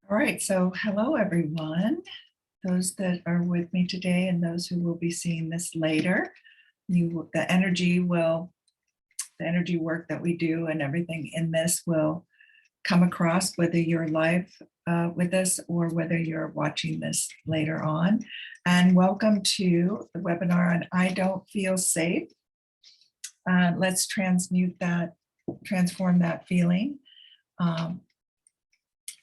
All right, so hello everyone. Those that are with me today and those who will be seeing this later. The energy work that we do and everything in this will come across whether you're live with us or whether you're watching this later on. And welcome to the webinar on I Don't Feel Safe. Let's transform that feeling.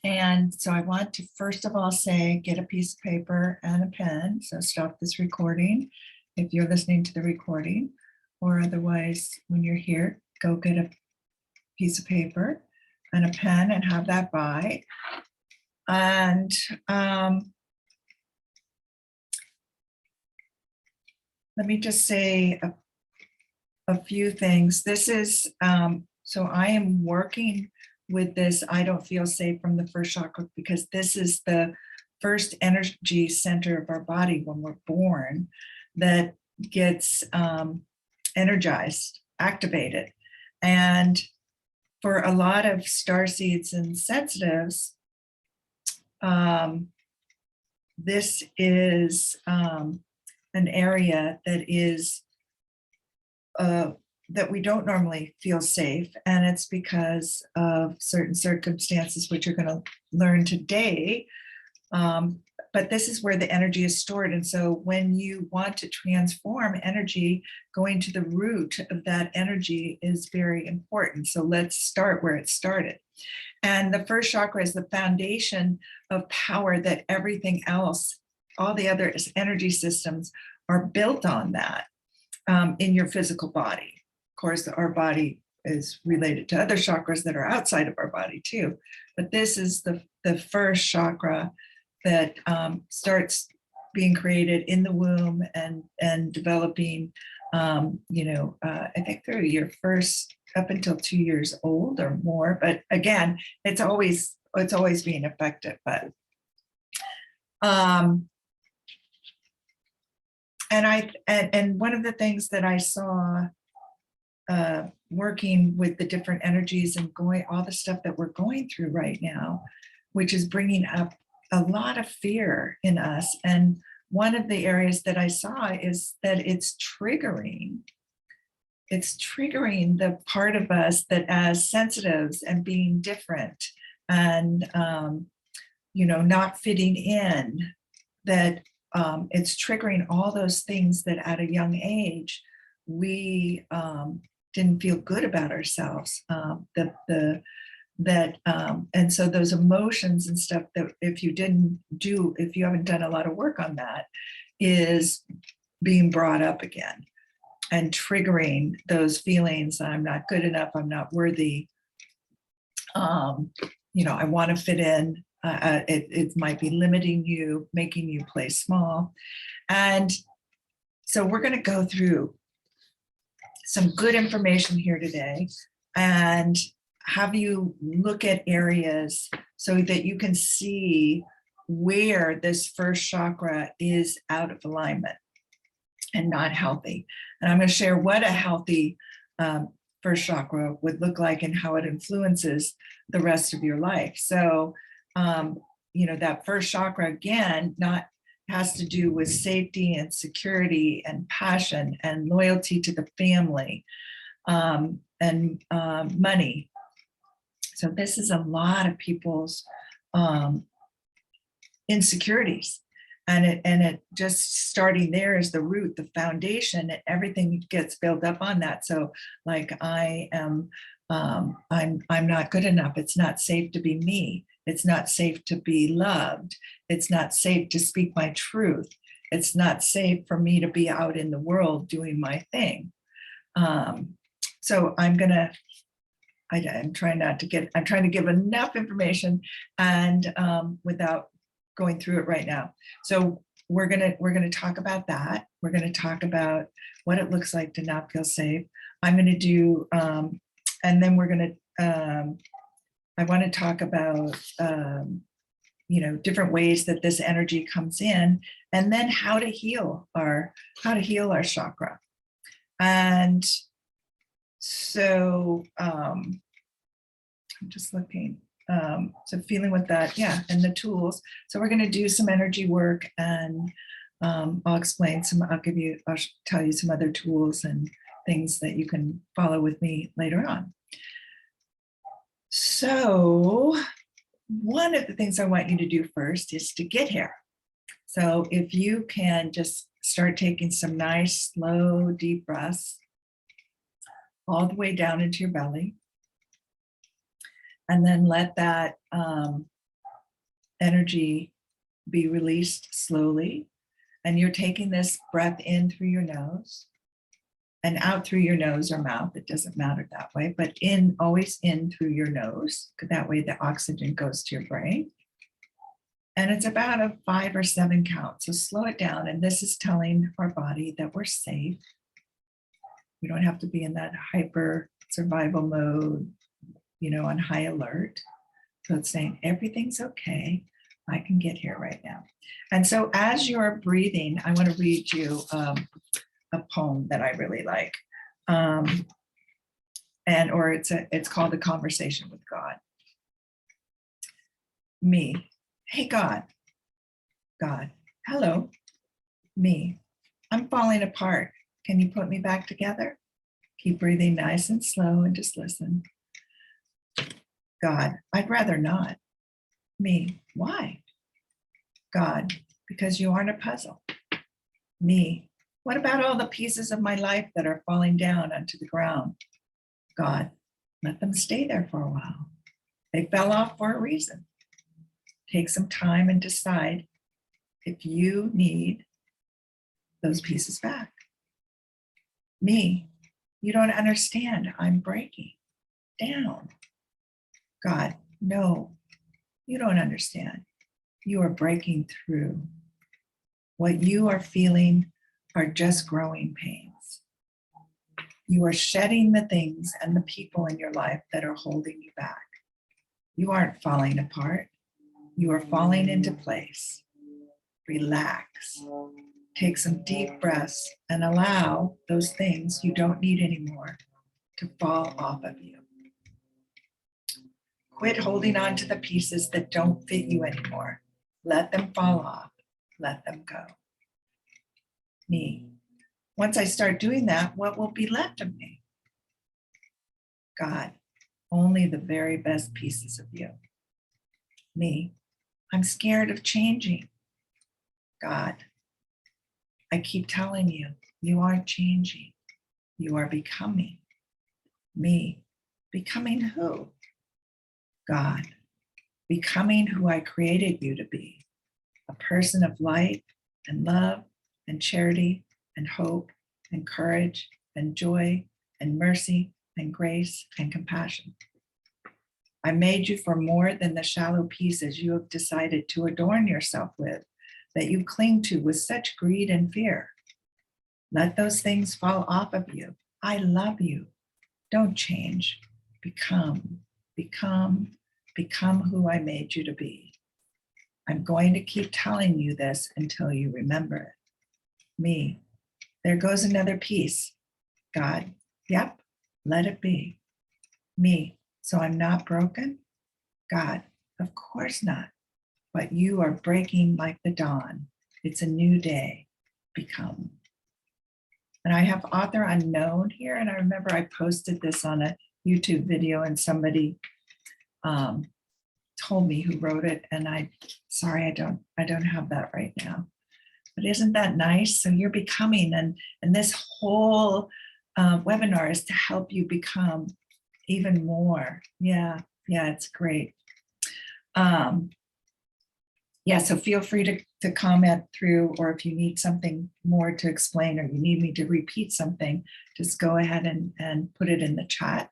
And so I want to first of all say, get a piece of paper and a pen. So stop this recording if you're listening to the recording, or otherwise when you're here, go get a piece of paper and a pen and have that by. And let me just say a few things. This is, so I am working with this I don't feel safe from the first chakra because this is the first energy center of our body when we're born that gets energized, activated. And for a lot of starseeds and sensitives, this is an area that is that we don't normally feel safe, and it's because of certain circumstances which you're going to learn today. But this is where the energy is stored, and so when you want to transform energy, going to the root of that energy is very important. So let's start where it started. And the first chakra is the foundation of power that everything else, all the other energy systems are built on that in your physical body. Of course, our body is related to other chakras that are outside of our body too. But this is the first chakra that starts being created in the womb and developing, I think through your first up until 2 years old or more. But again, it's always being affected. But and one of the things that I saw working with the different energies and all the stuff that we're going through right now, which is bringing up a lot of fear in us. And one of the areas that I saw is that it's triggering the part of us that as sensitives and being different and, not fitting in, that it's triggering all those things that at a young age, we didn't feel good about ourselves. And so those emotions and stuff that if you haven't done a lot of work on that, is being brought up again and triggering those feelings. I'm not good enough. I'm not worthy. I want to fit in. It might be limiting you, making you play small. And so we're going to go through some good information here today and have you look at areas so that you can see where this first chakra is out of alignment and not healthy. And I'm going to share what a healthy first chakra would look like and how it influences the rest of your life. So, that first chakra, again, has to do with safety and security and passion and loyalty to the family and money. So this is a lot of people's insecurities. And it just starting there is the root, the foundation, and everything gets built up on that. So like I'm not good enough. It's not safe to be me. It's not safe to be loved. It's not safe to speak my truth. It's not safe for me to be out in the world doing my thing. So I'm trying to give enough information and without going through it right now. So we're gonna talk about that. We're gonna talk about what it looks like to not feel safe. I'm gonna do, and then we're gonna, I want to talk about, different ways that this energy comes in, and then how to heal our chakra. And so I'm just looking. So feeling with that, yeah, and the tools. So we're going to do some energy work, and I'll explain some, I'll tell you some other tools and things that you can follow with me later on. So one of the things I want you to do first is to get here. So if you can just start taking some nice, slow, deep breaths all the way down into your belly. And then let that energy be released slowly. And you're taking this breath in through your nose and out through your nose or mouth. It doesn't matter that way, but in, always in through your nose. That way the oxygen goes to your brain. And it's about a 5 or 7 count. So slow it down. And this is telling our body that we're safe. We don't have to be in that hyper survival mode, you know, on high alert. So it's saying everything's okay. I can get here right now. And so as you're breathing, I want to read you a poem that I really like. Or it's called A Conversation with God. Me. Hey, God. God. Hello. Me. I'm falling apart. Can you put me back together? Keep breathing nice and slow and just listen. God. I'd rather not. Me. Why? God. Because you aren't a puzzle. Me. What about all the pieces of my life that are falling down onto the ground? God. Let them stay there for a while. They fell off for a reason. Take some time and decide if you need those pieces back. Me, you don't understand. I'm breaking down. God, no, you don't understand. You are breaking through. What you are feeling are just growing pains. You are shedding the things and the people in your life that are holding you back. You aren't falling apart. You are falling into place. Relax. Take some deep breaths and allow those things you don't need anymore to fall off of you. Quit holding on to the pieces that don't fit you anymore. Let them fall off. Let them go. Me. Once I start doing that, what will be left of me? God. Only the very best pieces of you. Me. I'm scared of changing. God, I keep telling you, you aren't changing. You are becoming. Me, becoming who? God, becoming who I created you to be. A person of light and love and charity and hope and courage and joy and mercy and grace and compassion. I made you for more than the shallow pieces you have decided to adorn yourself with, that you cling to with such greed and fear. Let those things fall off of you. I love you. Don't change. Become who I made you to be. I'm going to keep telling you this until you remember it. Me. There goes another piece. God. Yep. Let it be. Me. So I'm not broken? God, of course not. But you are breaking like the dawn. It's a new day. Become. And I have author unknown here. And I remember I posted this on a YouTube video and somebody told me who wrote it. And sorry, I don't have that right now. But isn't that nice? So you're becoming, and this whole webinar is to help you become even more. Yeah, it's great. Yeah, so feel free to comment through, or if you need something more to explain, or you need me to repeat something, just go ahead and put it in the chat.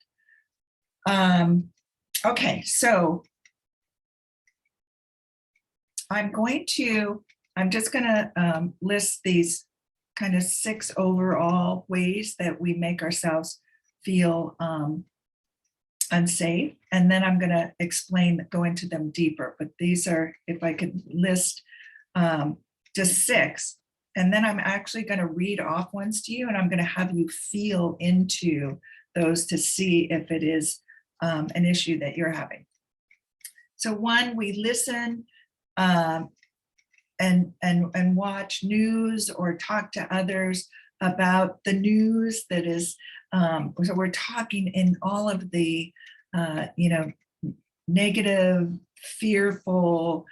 Okay, so I'm just gonna list these kind of 6 overall ways that we make ourselves feel unsafe, and then I'm going to go into them deeper. But these are, if I could list just 6, and then I'm actually going to read off ones to you, and I'm going to have you feel into those to see if it is an issue that you're having. So one, we listen and watch news or talk to others about the news that is, so we're talking in all of the, negative, fearful,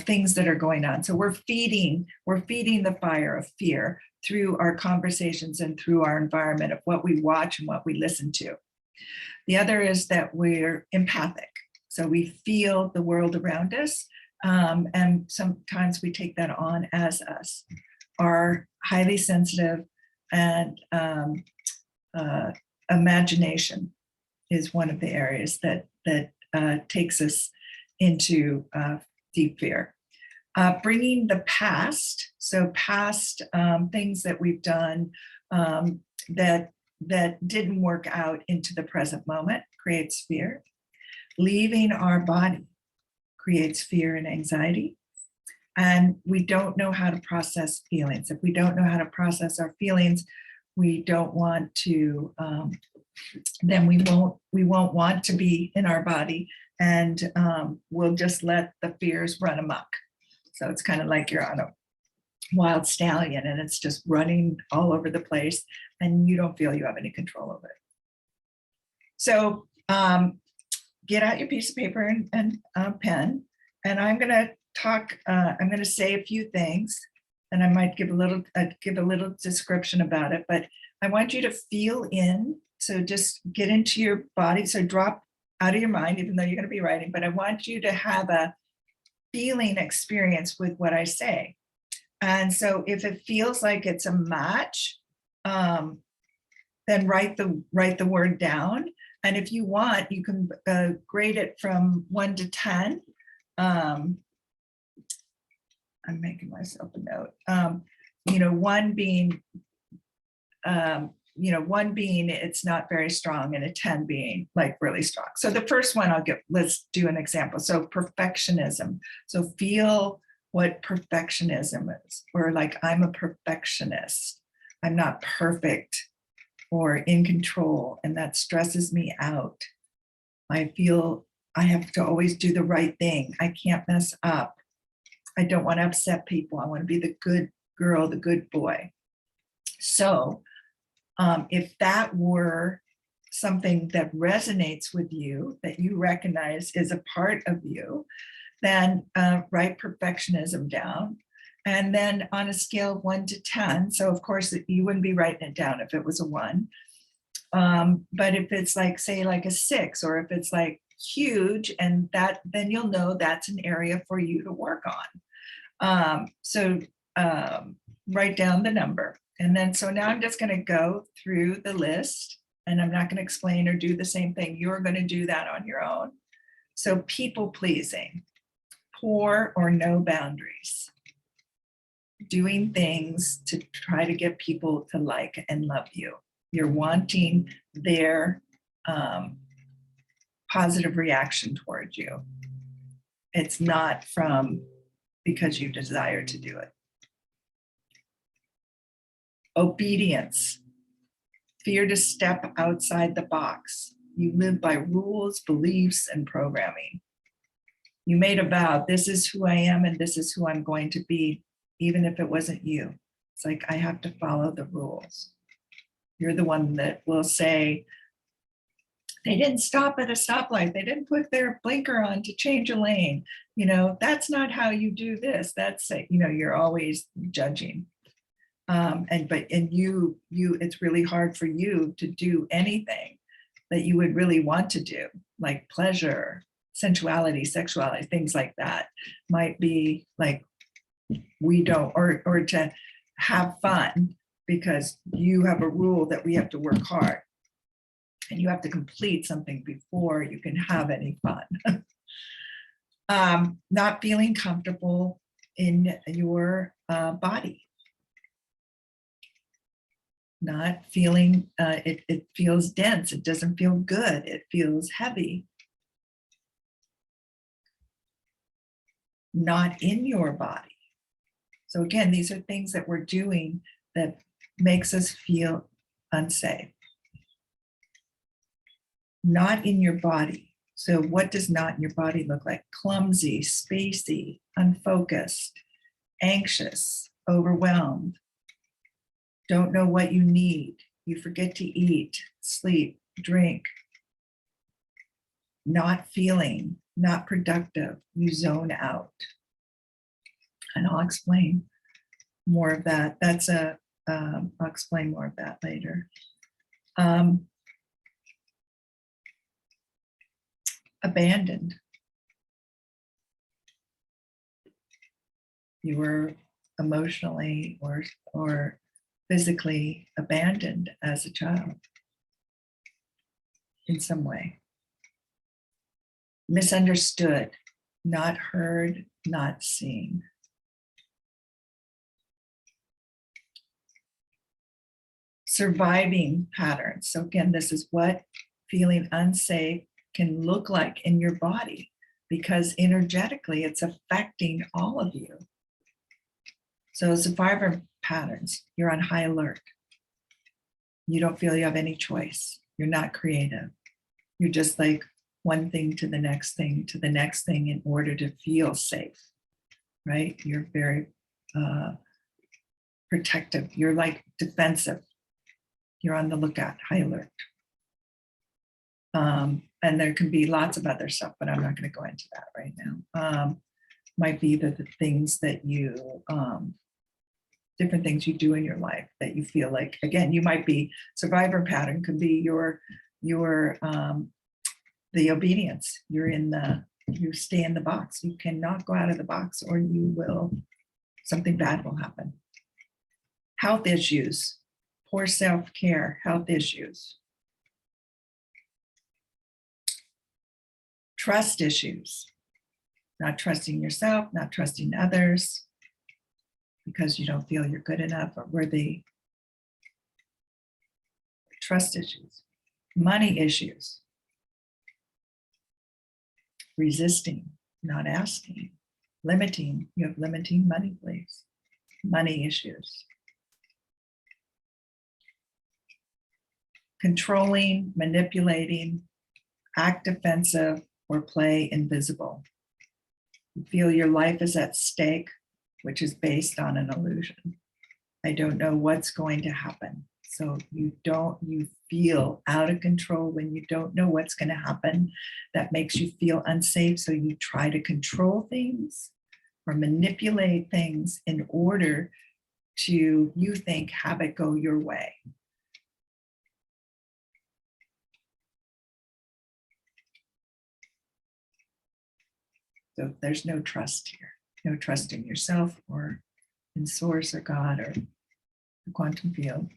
things that are going on. So we're feeding the fire of fear through our conversations and through our environment of what we watch and what we listen to. The other is that we're empathic. So we feel the world around us, and sometimes we take that on as us. Our highly sensitive and imagination is one of the areas that takes us into deep fear. Bringing the past, so past things that we've done that didn't work out into the present moment creates fear. Leaving our body creates fear and anxiety. And we don't know how to process feelings. If we don't know how to process our feelings, we don't want to, then we won't want to be in our body, and we'll just let the fears run amok. So it's kind of like you're on a wild stallion and it's just running all over the place and you don't feel you have any control over it. So get out your piece of paper and pen, and I'm going to talk, I'm going to say a few things, and I might give a little description about it, but I want you to feel in. So just get into your body. So drop out of your mind, even though you're going to be writing, but I want you to have a feeling experience with what I say. And so if it feels like it's a match, then write the word down. And if you want, you can grade it from 1 to 10. I'm making myself a note. 1 being, 1 being it's not very strong, and a 10 being like really strong. So the first one let's do an example. So perfectionism. So feel what perfectionism is, or like I'm a perfectionist. I'm not perfect or in control, and that stresses me out. I feel I have to always do the right thing. I can't mess up. I don't want to upset people. I want to be the good girl, the good boy. So if that were something that resonates with you, that you recognize is a part of you, then write perfectionism down. And then on a scale of 1 to 10, so of course you wouldn't be writing it down if it was a 1. But if it's like, say, like a 6, or if it's like huge, and that, then you'll know that's an area for you to work on. So write down the number. And then, so now I'm just going to go through the list, and I'm not going to explain or do the same thing. You're going to do that on your own. So people pleasing, poor or no boundaries, doing things to try to get people to like and love you. You're wanting their positive reaction towards you. It's not because you desire to do it. Obedience, fear to step outside the box. You live by rules, beliefs, and programming. You made a vow, this is who I am and this is who I'm going to be, even if it wasn't you. It's like, I have to follow the rules. You're the one that will say, they didn't stop at a stoplight. They didn't put their blinker on to change a lane. That's not how you do this. That's, you're always judging. It's really hard for you to do anything that you would really want to do, like pleasure, sensuality, sexuality, things like that might be like, we don't, or to have fun, because you have a rule that we have to work hard and you have to complete something before you can have any fun. Not feeling comfortable in your body. Not feeling, it feels dense, it doesn't feel good, it feels heavy. Not in your body. So again, these are things that we're doing that makes us feel unsafe. not in your body. So what does not in your body look like? Clumsy, spacey, unfocused, anxious, overwhelmed, don't know what you need. You forget to eat, sleep, drink, not feeling, not productive. You zone out. And I'll explain more of that. I'll explain more of that later. Abandoned. You were emotionally or physically abandoned as a child in some way. Misunderstood, not heard, not seen. Surviving patterns. So again, this is what feeling unsafe can look like in your body, because energetically it's affecting all of you. So survivor patterns, you're on high alert. You don't feel you have any choice. You're not creative. You're just like one thing to the next thing to the next thing in order to feel safe, right? You're very protective. You're like defensive. You're on the lookout, high alert. And there can be lots of other stuff, but I'm not going to go into that right now. Might be the things that you, different things you do in your life that you feel like, again, you might be, survivor pattern could be your the obedience. You stay in the box. You cannot go out of the box or something bad will happen. Health issues, poor self-care, health issues. Trust issues, not trusting yourself, not trusting others because you don't feel you're good enough or worthy. Trust issues, money issues, resisting, not asking, limiting, you have limiting money beliefs, money issues. Controlling, manipulating, act defensive, or play invisible. You feel your life is at stake, which is based on an illusion. I don't know what's going to happen. So you feel out of control when you don't know what's going to happen. That makes you feel unsafe. So you try to control things or manipulate things in order to, you think, have it go your way. So there's no trust here, no trust in yourself or in source or God or the quantum field.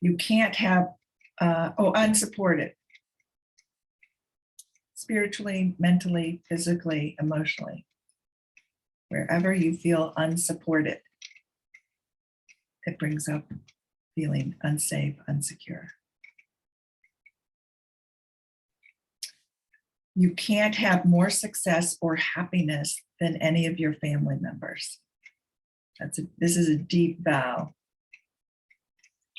You can't have, unsupported. Spiritually, mentally, physically, emotionally. Wherever you feel unsupported, it brings up feeling unsafe, unsecure. You can't have more success or happiness than any of your family members. This is a deep vow.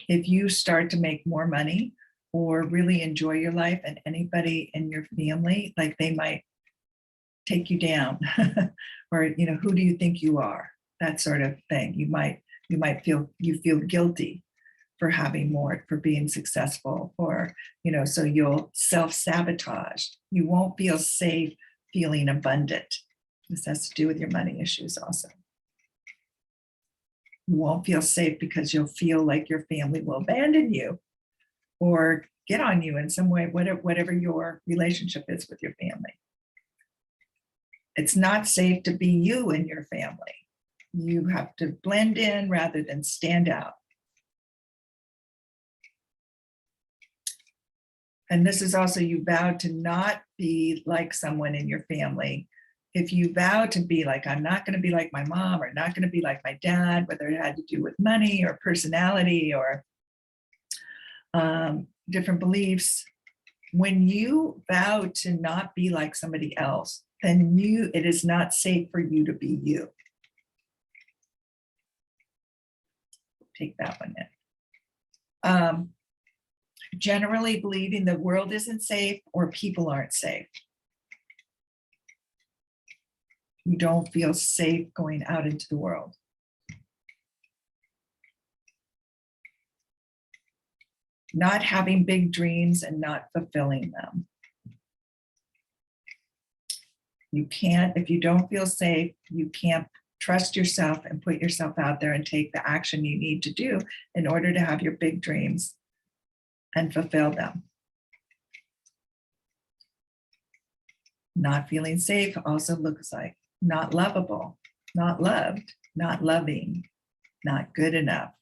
If you start to make more money or really enjoy your life and anybody in your family, like they might take you down or, who do you think you are? That sort of thing. You might feel guilty for having more, for being successful, or, so you'll self-sabotage. You won't feel safe feeling abundant. This has to do with your money issues also. You won't feel safe because you'll feel like your family will abandon you or get on you in some way, whatever your relationship is with your family. It's not safe to be you and your family. You have to blend in rather than stand out. And this is also, you vow to not be like someone in your family. If you vow to be like, I'm not going to be like my mom or not going to be like my dad, whether it had to do with money or personality or different beliefs, when you vow to not be like somebody else, then it is not safe for you to be you. Take that one in. generally believing the world isn't safe or people aren't safe. You don't feel safe going out into the world. Not having big dreams and not fulfilling them. You can't, if you don't feel safe, you can't trust yourself and put yourself out there and take the action you need to do in order to have your big dreams and fulfill them. Not feeling safe also looks like not lovable, not loved, not loving, not good enough.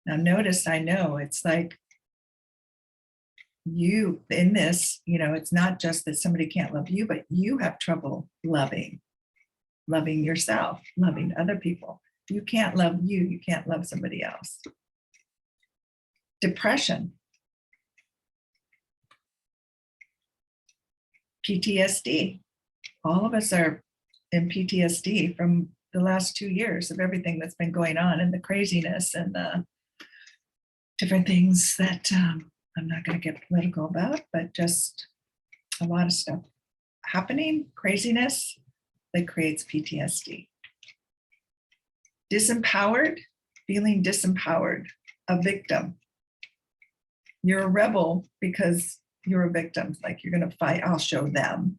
Now notice, I know it's like you in this, you know, it's not just that somebody can't love you, but you have trouble loving yourself, loving other people. You can't love you, you can't love somebody else. Depression. PTSD. All of us are in PTSD from the last 2 years of everything that's been going on and the craziness and the different things that I'm not going to get political about, but just a lot of stuff happening, craziness that creates PTSD. Disempowered, feeling disempowered, a victim. You're a rebel because you're a victim, like you're going to fight, I'll show them.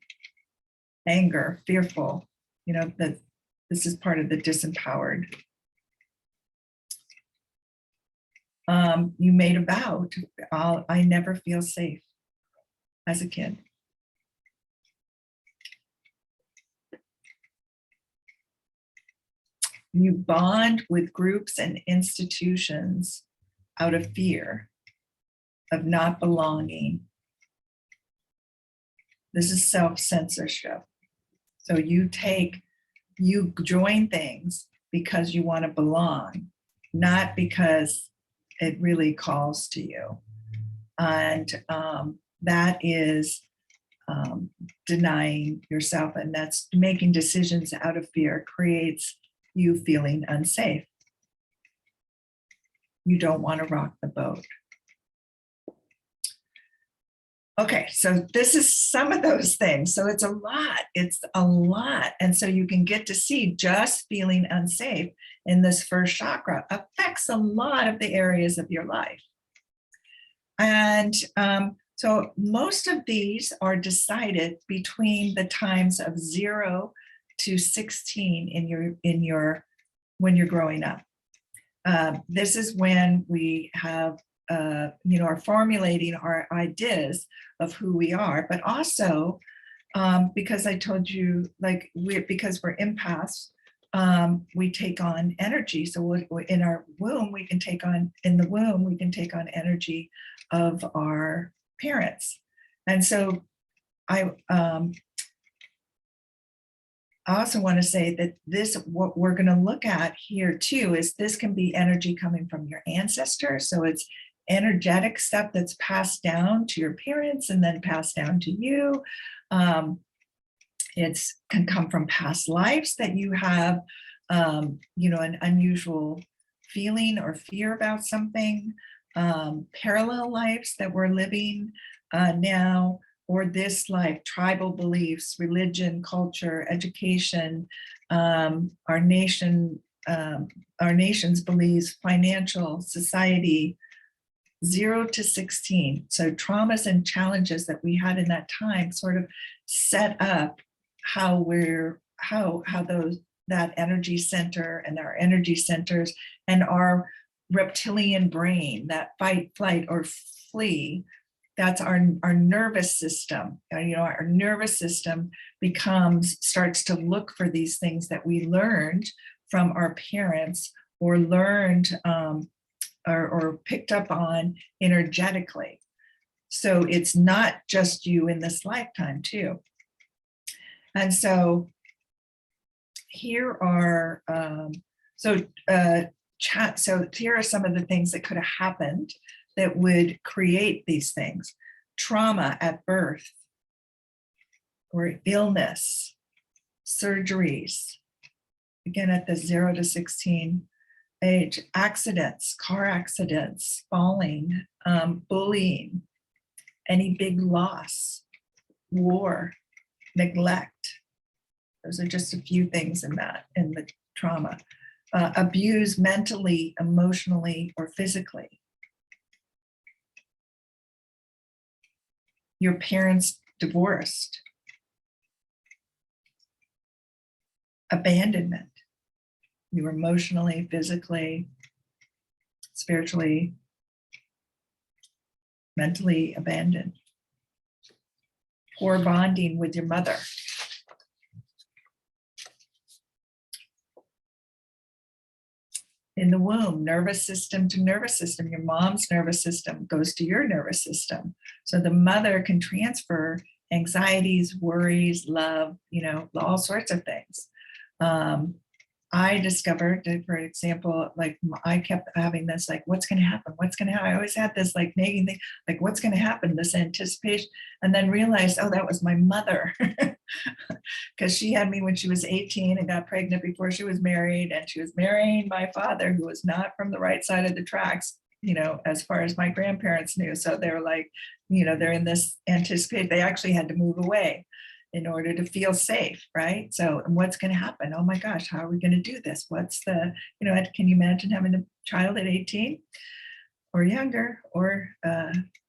Anger, fearful, you know, that this is part of the disempowered. You made a vow to, I never feel safe as a kid. You bond with groups and institutions out of fear of not belonging. This is self-censorship. So you join things because you want to belong, not because it really calls to you. And that is denying yourself, and that's making decisions out of fear creates you feeling unsafe. You don't want to rock the boat. Okay, so this is some of those things. So it's a lot. And so you can get to see just feeling unsafe in this first chakra affects a lot of the areas of your life. And so most of these are decided between the times of 0 to 16 when you're growing up. This is when we have are formulating our ideas of who we are, but also because I told you, like, because we're empaths, we take on energy. So in our womb, we can take on energy of our parents. And so I also want to say that what we're going to look at here too, is this can be energy coming from your ancestors. So it's energetic stuff that's passed down to your parents and then passed down to you. It can come from past lives that you have, an unusual feeling or fear about something, parallel lives that we're living now, or this life, tribal beliefs, religion, culture, education, our nation's beliefs, financial, society, 0 to 16. So traumas and challenges that we had in that time sort of set up how that energy center and our energy centers and our reptilian brain, that fight, flight, or flee, that's our nervous system. Our nervous system starts to look for these things that we learned from our parents or learned or picked up on energetically. So it's not just you in this lifetime too. And so here are, so here are some of the things that could have happened that would create these things. Trauma at birth, or illness, surgeries, again at the 0 to 16, age, accidents, car accidents, falling, bullying, any big loss, war, neglect. Those are just a few things in the trauma. Abuse mentally, emotionally, or physically. Your parents divorced. Abandonment. You were emotionally, physically, spiritually, mentally abandoned. Poor bonding with your mother. In the womb, nervous system to nervous system. Your mom's nervous system goes to your nervous system. So the mother can transfer anxieties, worries, love, all sorts of things. I discovered, for example, like I kept having this, like, what's going to happen? What's going to happen? I always had this like nagging thing, like, what's going to happen? This anticipation, and then realized, oh, that was my mother, because she had me when she was 18 and got pregnant before she was married, and she was marrying my father, who was not from the right side of the tracks, as far as my grandparents knew. So they were like, they're in this anticipation. They actually had to move away in order to feel safe, right? So, and what's going to happen? Oh my gosh, how are we going to do this? What's the, can you imagine having a child at 18 or younger, or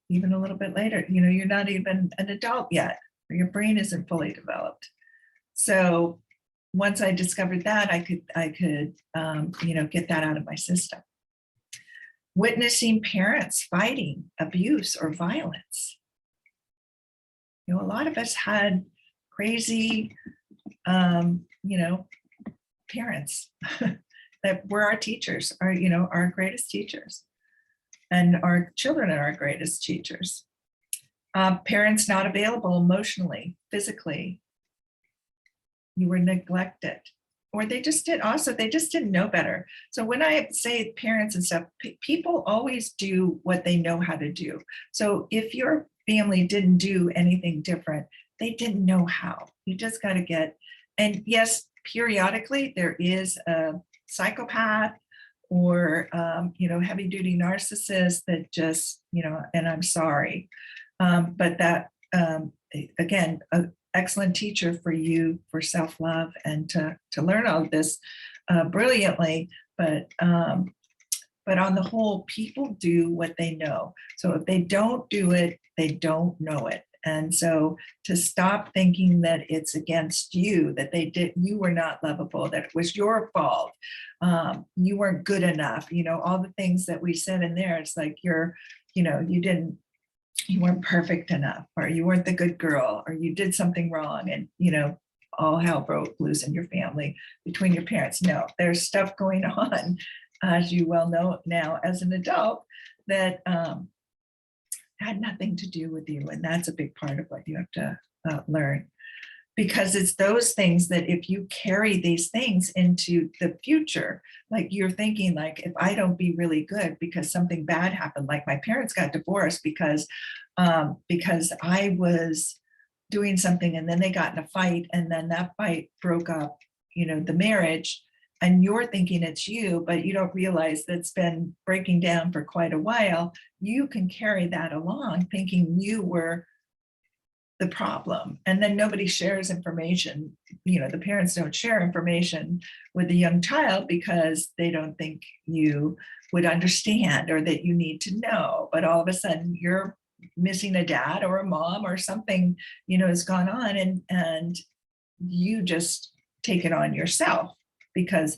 even a little bit later? You're not even an adult yet, or your brain isn't fully developed. So once I discovered that, I could get that out of my system. Witnessing parents fighting, abuse, or violence. A lot of us had crazy, parents that were our teachers, our greatest teachers, and our children are our greatest teachers. Parents not available emotionally, physically. You were neglected, or they just didn't know better. So when I say parents and stuff, people always do what they know how to do. So if your family didn't do anything different, they didn't know how. You just got to get, and yes, periodically there is a psychopath or, heavy duty narcissist that just, and I'm sorry. But that, again, an excellent teacher for you for self-love and to learn all of this brilliantly. But on the whole, people do what they know. So if they don't do it, they don't know it. And so to stop thinking that it's against you, that you were not lovable, that it was your fault, you weren't good enough, all the things that we said in there, it's like you weren't perfect enough, or you weren't the good girl, or you did something wrong, and all hell broke loose in your family between your parents. No, there's stuff going on, as you well know now as an adult, that had nothing to do with you. And that's a big part of what you have to learn, because it's those things that if you carry these things into the future, like you're thinking, like, if I don't be really good because something bad happened, like my parents got divorced because I was doing something, and then they got in a fight, and then that fight broke up, the marriage, and you're thinking it's you, but you don't realize that's been breaking down for quite a while. You can carry that along thinking you were the problem. And then nobody shares information. The parents don't share information with the young child because they don't think you would understand or that you need to know. But all of a sudden you're missing a dad or a mom or something, has gone on, and you just take it on yourself, because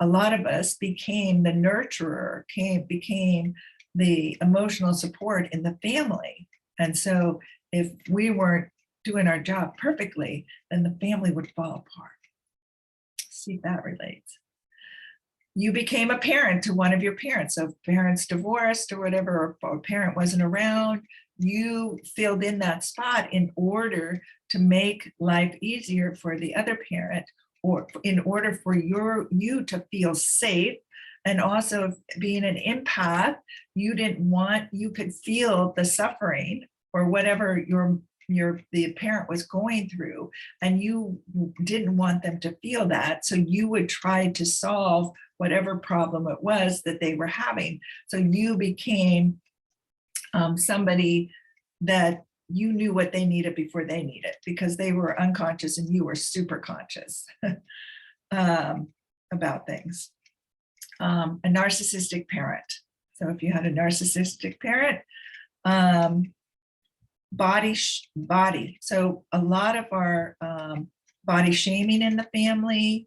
a lot of us became the nurturer, became the emotional support in the family. And so if we weren't doing our job perfectly, then the family would fall apart. See if that relates. You became a parent to one of your parents. So if parents divorced or whatever, or a parent wasn't around, you filled in that spot in order to make life easier for the other parent, or in order for you to feel safe. And also being an empath, you could feel the suffering or whatever your the parent was going through, and you didn't want them to feel that. So you would try to solve whatever problem it was that they were having. So you became somebody that you knew what they needed before they needed, because they were unconscious and you were super conscious about things. A narcissistic parent. So if you had a narcissistic parent, body. So a lot of our body shaming in the family,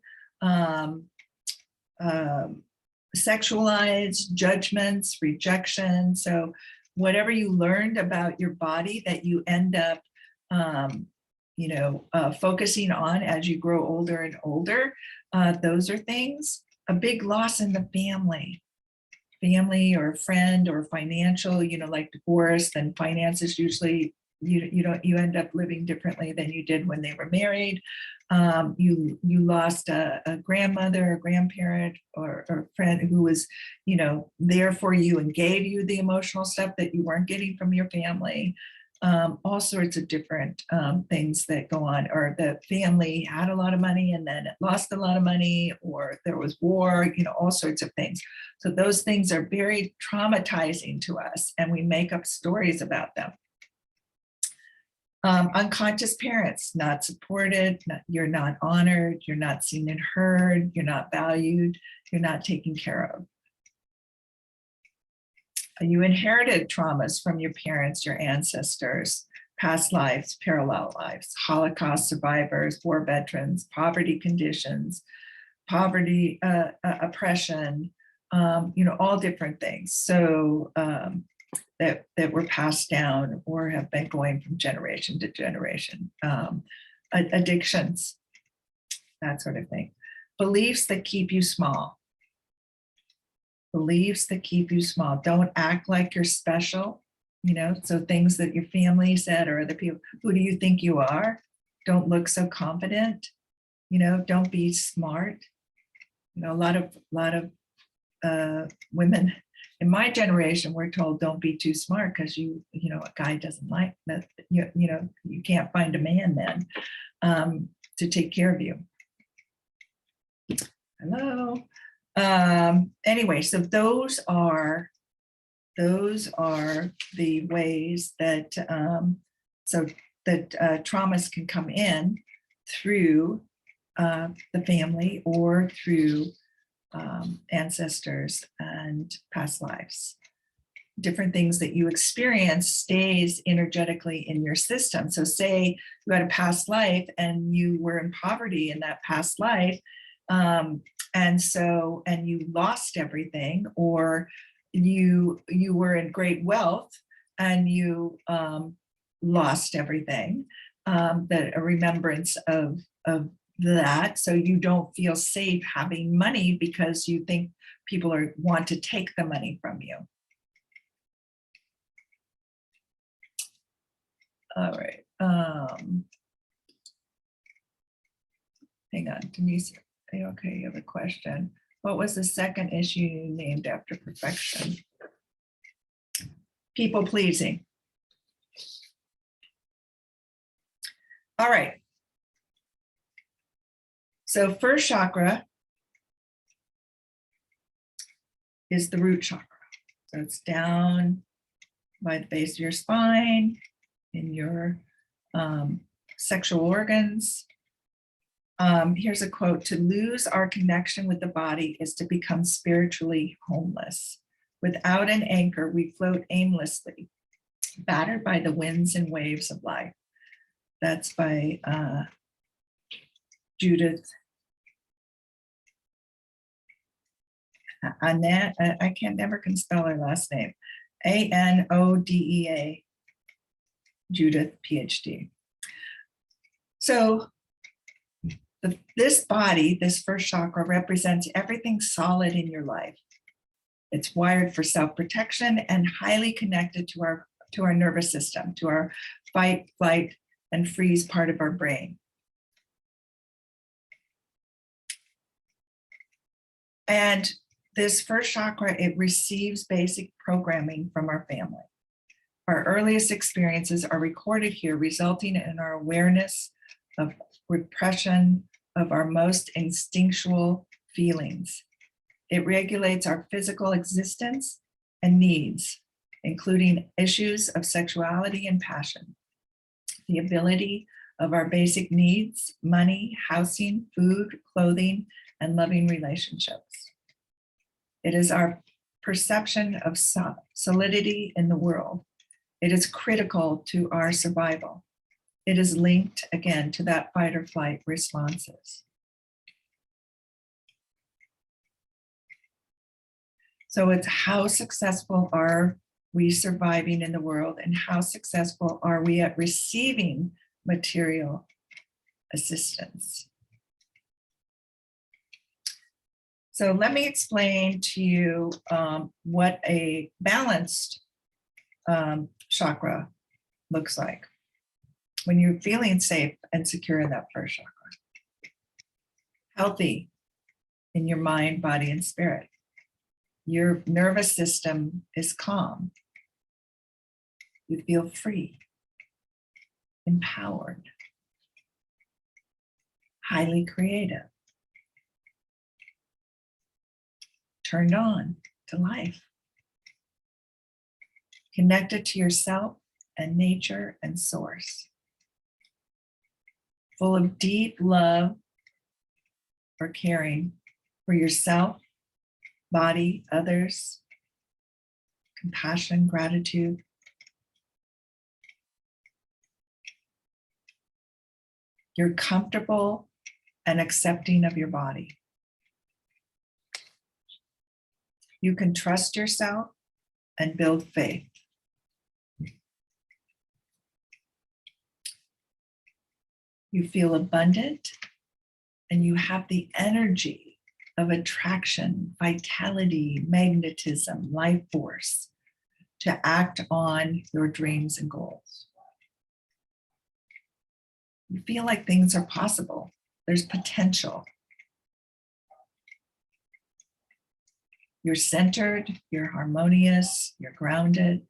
sexualized judgments, rejection. So whatever you learned about your body that you end up, focusing on as you grow older and older, those are things. A big loss in the family or friend or financial, like divorce, then finances usually you end up living differently than you did when they were married. You lost a grandmother, a grandparent, or a friend who was, there for you and gave you the emotional stuff that you weren't getting from your family. All sorts of different things that go on, or the family had a lot of money and then it lost a lot of money, or there was war, all sorts of things. So those things are very traumatizing to us, and we make up stories about them. Unconscious parents, not supported, you're not honored, you're not seen and heard, you're not valued, you're not taken care of. You inherited traumas from your parents, your ancestors, past lives, parallel lives, Holocaust survivors, war veterans, poverty conditions, poverty, oppression, all different things. So that were passed down or have been going from generation to generation. Addictions, that sort of thing. Beliefs that keep you small. Beliefs that keep you small. Don't act like you're special, so things that your family said or other people, who do you think you are? Don't look so confident, don't be smart. A lot of women in my generation were told, don't be too smart, because a guy doesn't like that, you can't find a man then to take care of you. Hello. Anyway, so those are the ways that traumas can come in through the family or through ancestors and past lives. Different things that you experience stays energetically in your system. So say you had a past life and you were in poverty in that past life, and you lost everything, or you were in great wealth and you lost everything, that a remembrance of that, so you don't feel safe having money because you think people want to take the money from you. All right. Hang on, Denise. Okay, you have a question. What was the second issue you named after perfection? People pleasing. All right. So first chakra is the root chakra. So it's down by the base of your spine, in your sexual organs. Here's a quote: "To lose our connection with the body is to become spiritually homeless. Without an anchor, we float aimlessly, battered by the winds and waves of life." That's by Judith. Annette, I never can spell her last name. Anodea, Judith, PhD. So this body, this first chakra, represents everything solid in your life. It's wired for self-protection and highly connected to our nervous system, to our fight, flight, and freeze part of our brain. And this first chakra, it receives basic programming from our family. Our earliest experiences are recorded here, resulting in our awareness of repression of our most instinctual feelings. It regulates our physical existence and needs, including issues of sexuality and passion, the ability of our basic needs, money, housing, food, clothing, and loving relationships. It is our perception of solidity in the world. It is critical to our survival. It is linked, again, to that fight or flight responses. So it's how successful are we surviving in the world, and how successful are we at receiving material assistance? So let me explain to you what a balanced chakra looks like when you're feeling safe and secure in that first chakra. Healthy in your mind, body, and spirit. Your nervous system is calm. You feel free, empowered, highly creative, turned on to life, connected to yourself and nature and source, full of deep love or caring for yourself, body, others, compassion, gratitude. You're comfortable and accepting of your body. You can trust yourself and build faith. You feel abundant and you have the energy of attraction, vitality, magnetism, life force to act on your dreams and goals. You feel like things are possible. There's potential. You're centered, you're harmonious, you're grounded,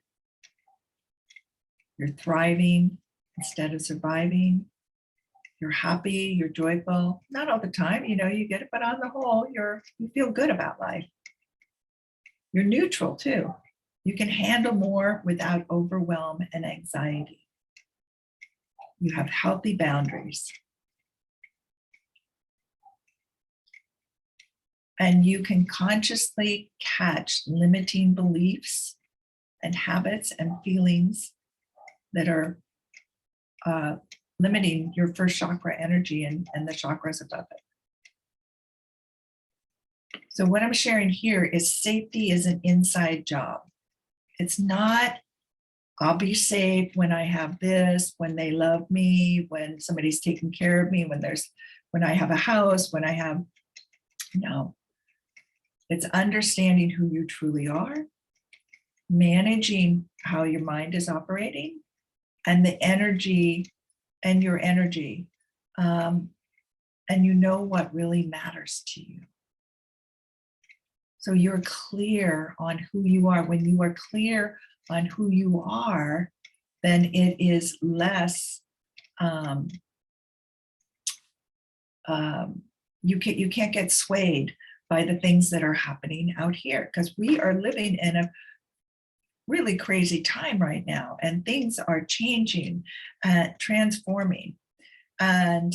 you're thriving instead of surviving. You're happy, you're joyful. Not all the time, you get it, but on the whole, you feel good about life. You're neutral too. You can handle more without overwhelm and anxiety. You have healthy boundaries. And you can consciously catch limiting beliefs and habits and feelings that are limiting your first chakra energy and the chakras above it. So what I'm sharing here is safety is an inside job. It's not, I'll be safe when I have this, when they love me, when somebody's taking care of me, when I have a house, when I have, no. It's understanding who you truly are, managing how your mind is operating, and the energy and your energy, and you know what really matters to you. So you're clear on who you are. When you are clear on who you are, then it is less, you can't get swayed by the things that are happening out here, because we are living in a really crazy time right now, and things are changing, transforming. And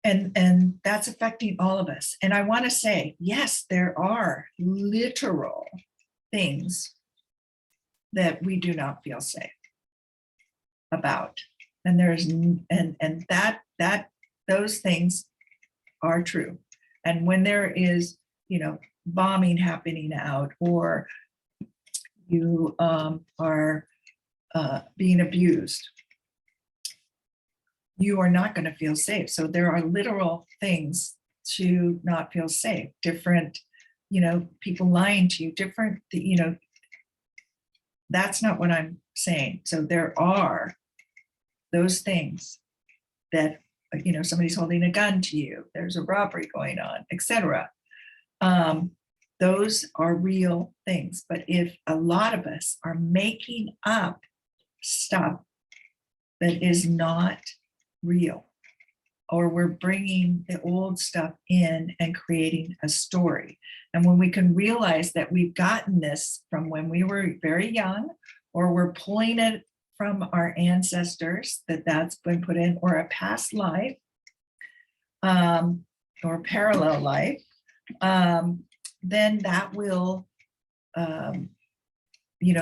and that's affecting all of us. And I want to say, yes, there are literal things that we do not feel safe about. And there's that those things are true. And when there is, bombing happening out, or you are being abused, you are not going to feel safe. So there are literal things to not feel safe. Different, people lying to you, different, that's not what I'm saying. So there are those things that, somebody's holding a gun to you, there's a robbery going on, etc. Those are real things. But if a lot of us are making up stuff that is not real, or we're bringing the old stuff in and creating a story. And when we can realize that we've gotten this from when we were very young, or we're pulling it from our ancestors, that's been put in, or a past life, or parallel life, then that will,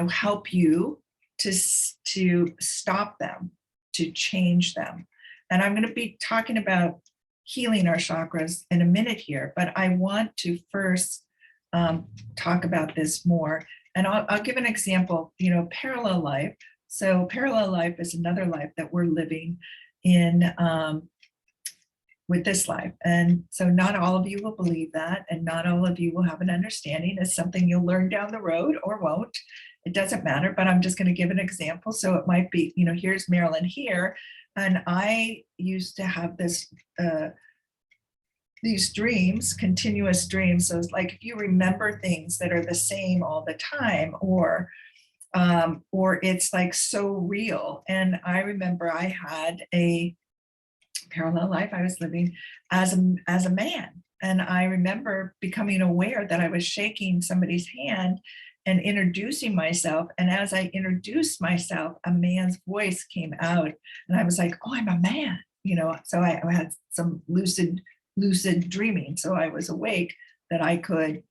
help you to stop them, to change them. And I'm going to be talking about healing our chakras in a minute here, but I want to first talk about this more. And I'll give an example, parallel life. So parallel life is another life that we're living in with this life. And so not all of you will believe that, and not all of you will have an understanding. It's something you'll learn down the road or won't. It doesn't matter, but I'm just going to give an example. So it might be, here's Marilyn here. And I used to have these dreams, continuous dreams. So it's like if you remember things that are the same all the time, or it's like so real. And I remember I had a parallel life. I was living as a man, and I remember becoming aware that I was shaking somebody's hand and introducing myself. And as I introduced myself, a man's voice came out, and I was like, oh, I'm a man, so I had some lucid dreaming. So I was awake that I could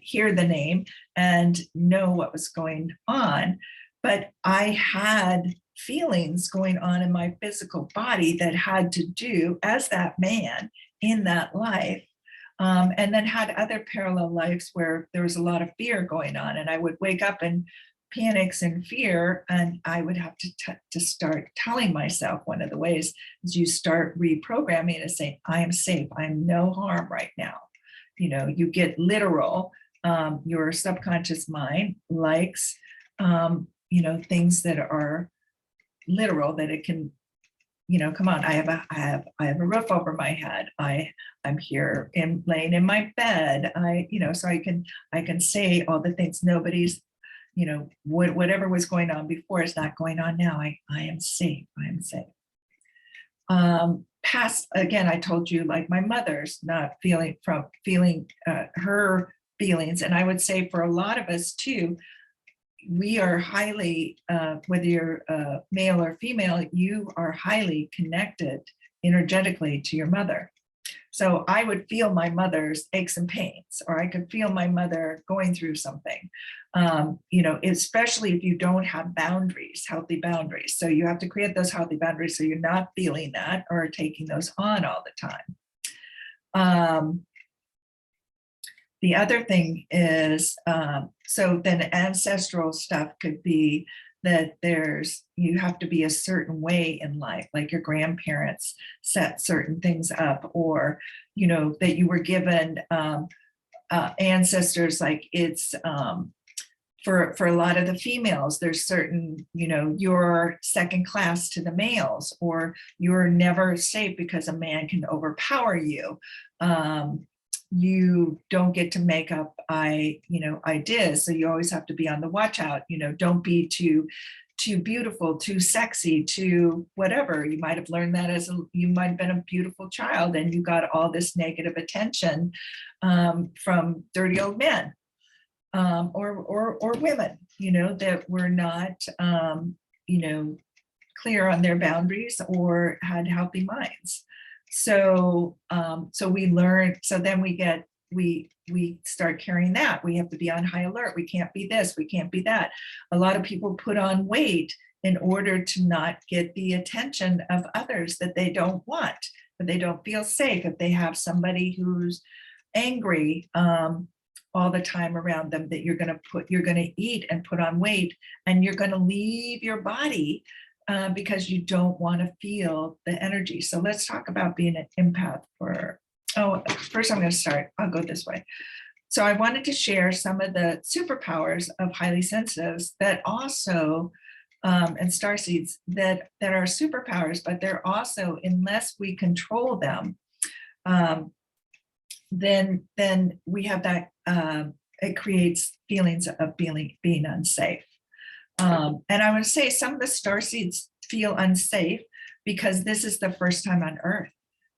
hear the name and know what was going on. But I had feelings going on in my physical body that had to do as that man in that life. And then had other parallel lives where there was a lot of fear going on, and I would wake up in panics and fear, and I would have to start telling myself. One of the ways is you start reprogramming and saying, I am safe, I am no harm right now. You get literal. Your subconscious mind likes, things that are literal, that it can, come on, I have a roof over my head. I'm here and laying in my bed. So I can say all the things. Nobody's, whatever was going on before is not going on now. I am safe. I am safe. Past, again, I told you, like my mother's not feeling her feelings. And I would say for a lot of us too, we are highly, whether you're male or female, you are highly connected energetically to your mother. So I would feel my mother's aches and pains, or I could feel my mother going through something, especially if you don't have boundaries, healthy boundaries. So you have to create those healthy boundaries so you're not feeling that or taking those on all the time. The other thing is, so then ancestral stuff could be that you have to be a certain way in life, like your grandparents set certain things up, or, that you were given ancestors, like it's, for a lot of the females, there's certain, you're second class to the males, or you're never safe because a man can overpower you. You don't get to make up ideas. So you always have to be on the watch out, don't be too beautiful, too sexy, too whatever. You might have learned that you might have been a beautiful child and you got all this negative attention from dirty old men or women, that were not, clear on their boundaries or had healthy minds. So we learn, so then we start carrying that. We have to be on high alert. We can't be this, we can't be that. A lot of people put on weight in order to not get the attention of others that they don't want, that they don't feel safe. If they have somebody who's angry all the time around them, that you're going to eat and put on weight, and you're going to leave your body because you don't want to feel the energy. So let's talk about being an empath first I'm going to start, I'll go this way. So I wanted to share some of the superpowers of highly sensitives that also, and starseeds that are superpowers, but they're also, unless we control them, then we have that, it creates feelings of being unsafe. And I would say some of the starseeds feel unsafe because this is the first time on Earth.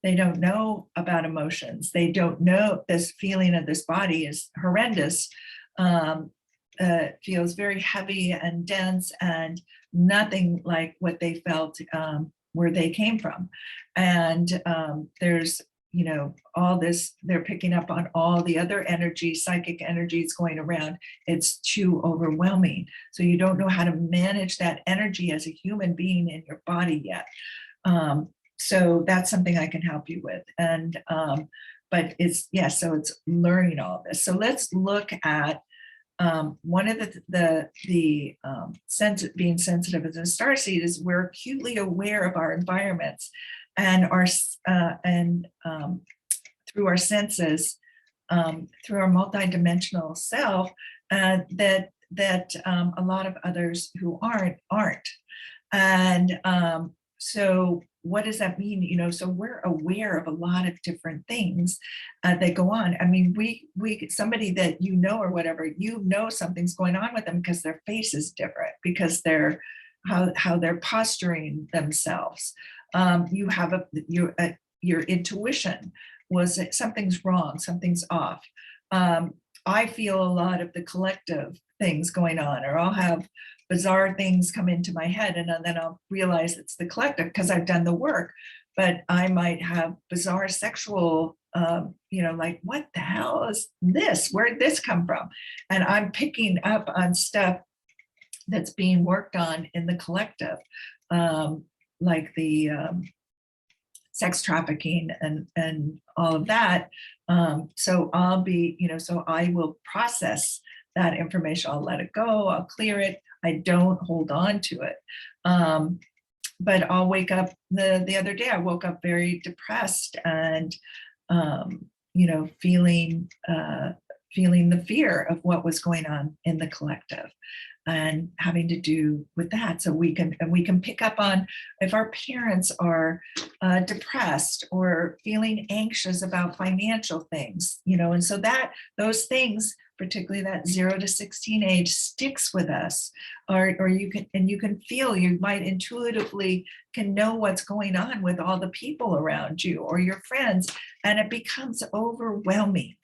They don't know about emotions. They don't know this feeling of this body is horrendous. Feels very heavy and dense and nothing like what they felt where they came from. And there's, you know, all this, they're picking up on all the other energy, psychic energies going around. It's too overwhelming. So you don't know how to manage that energy as a human being in your body yet. So that's something I can help you with. And, but it's, yeah, so it's learning all of this. So let's look at one of being sensitive as a starseed is we're acutely aware of our environments and our through our senses, through our multidimensional self, that a lot of others who aren't. And so what does that mean? You know, so we're aware of a lot of different things that go on. I mean, we somebody that you know or whatever, you know something's going on with them because their face is different, because they're how they're posturing themselves. You have your intuition was that something's wrong, something's off. I feel a lot of the collective things going on, or I'll have bizarre things come into my head and then I'll realize it's the collective because I've done the work. But I might have bizarre sexual, you know, like, what the hell is this? Where'd this come from? And I'm picking up on stuff that's being worked on in the collective, like the sex trafficking and all of that. So I'll be, you know, so I will process that information. I'll let it go. I'll clear it. I don't hold on to it. But I'll wake up the other day, I woke up very depressed and, you know, feeling the fear of what was going on in the collective and having to do with that. So we can pick up on if our parents are depressed or feeling anxious about financial things, you know, and so that those things, particularly that 0 to 16 age, sticks with us, or you can feel, you might intuitively can know what's going on with all the people around you or your friends, and it becomes overwhelming.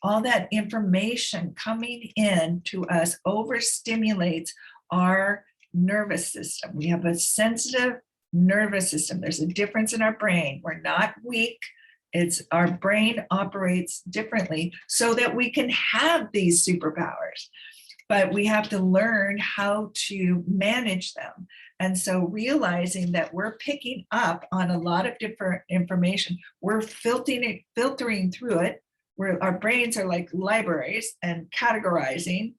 All that information coming in to us overstimulates our nervous system. We have a sensitive nervous system. There's a difference in our brain. We're not weak. It's our brain operates differently so that we can have these superpowers, but we have to learn how to manage them. And so realizing that we're picking up on a lot of different information, we're filtering through it, where our brains are like libraries and categorizing.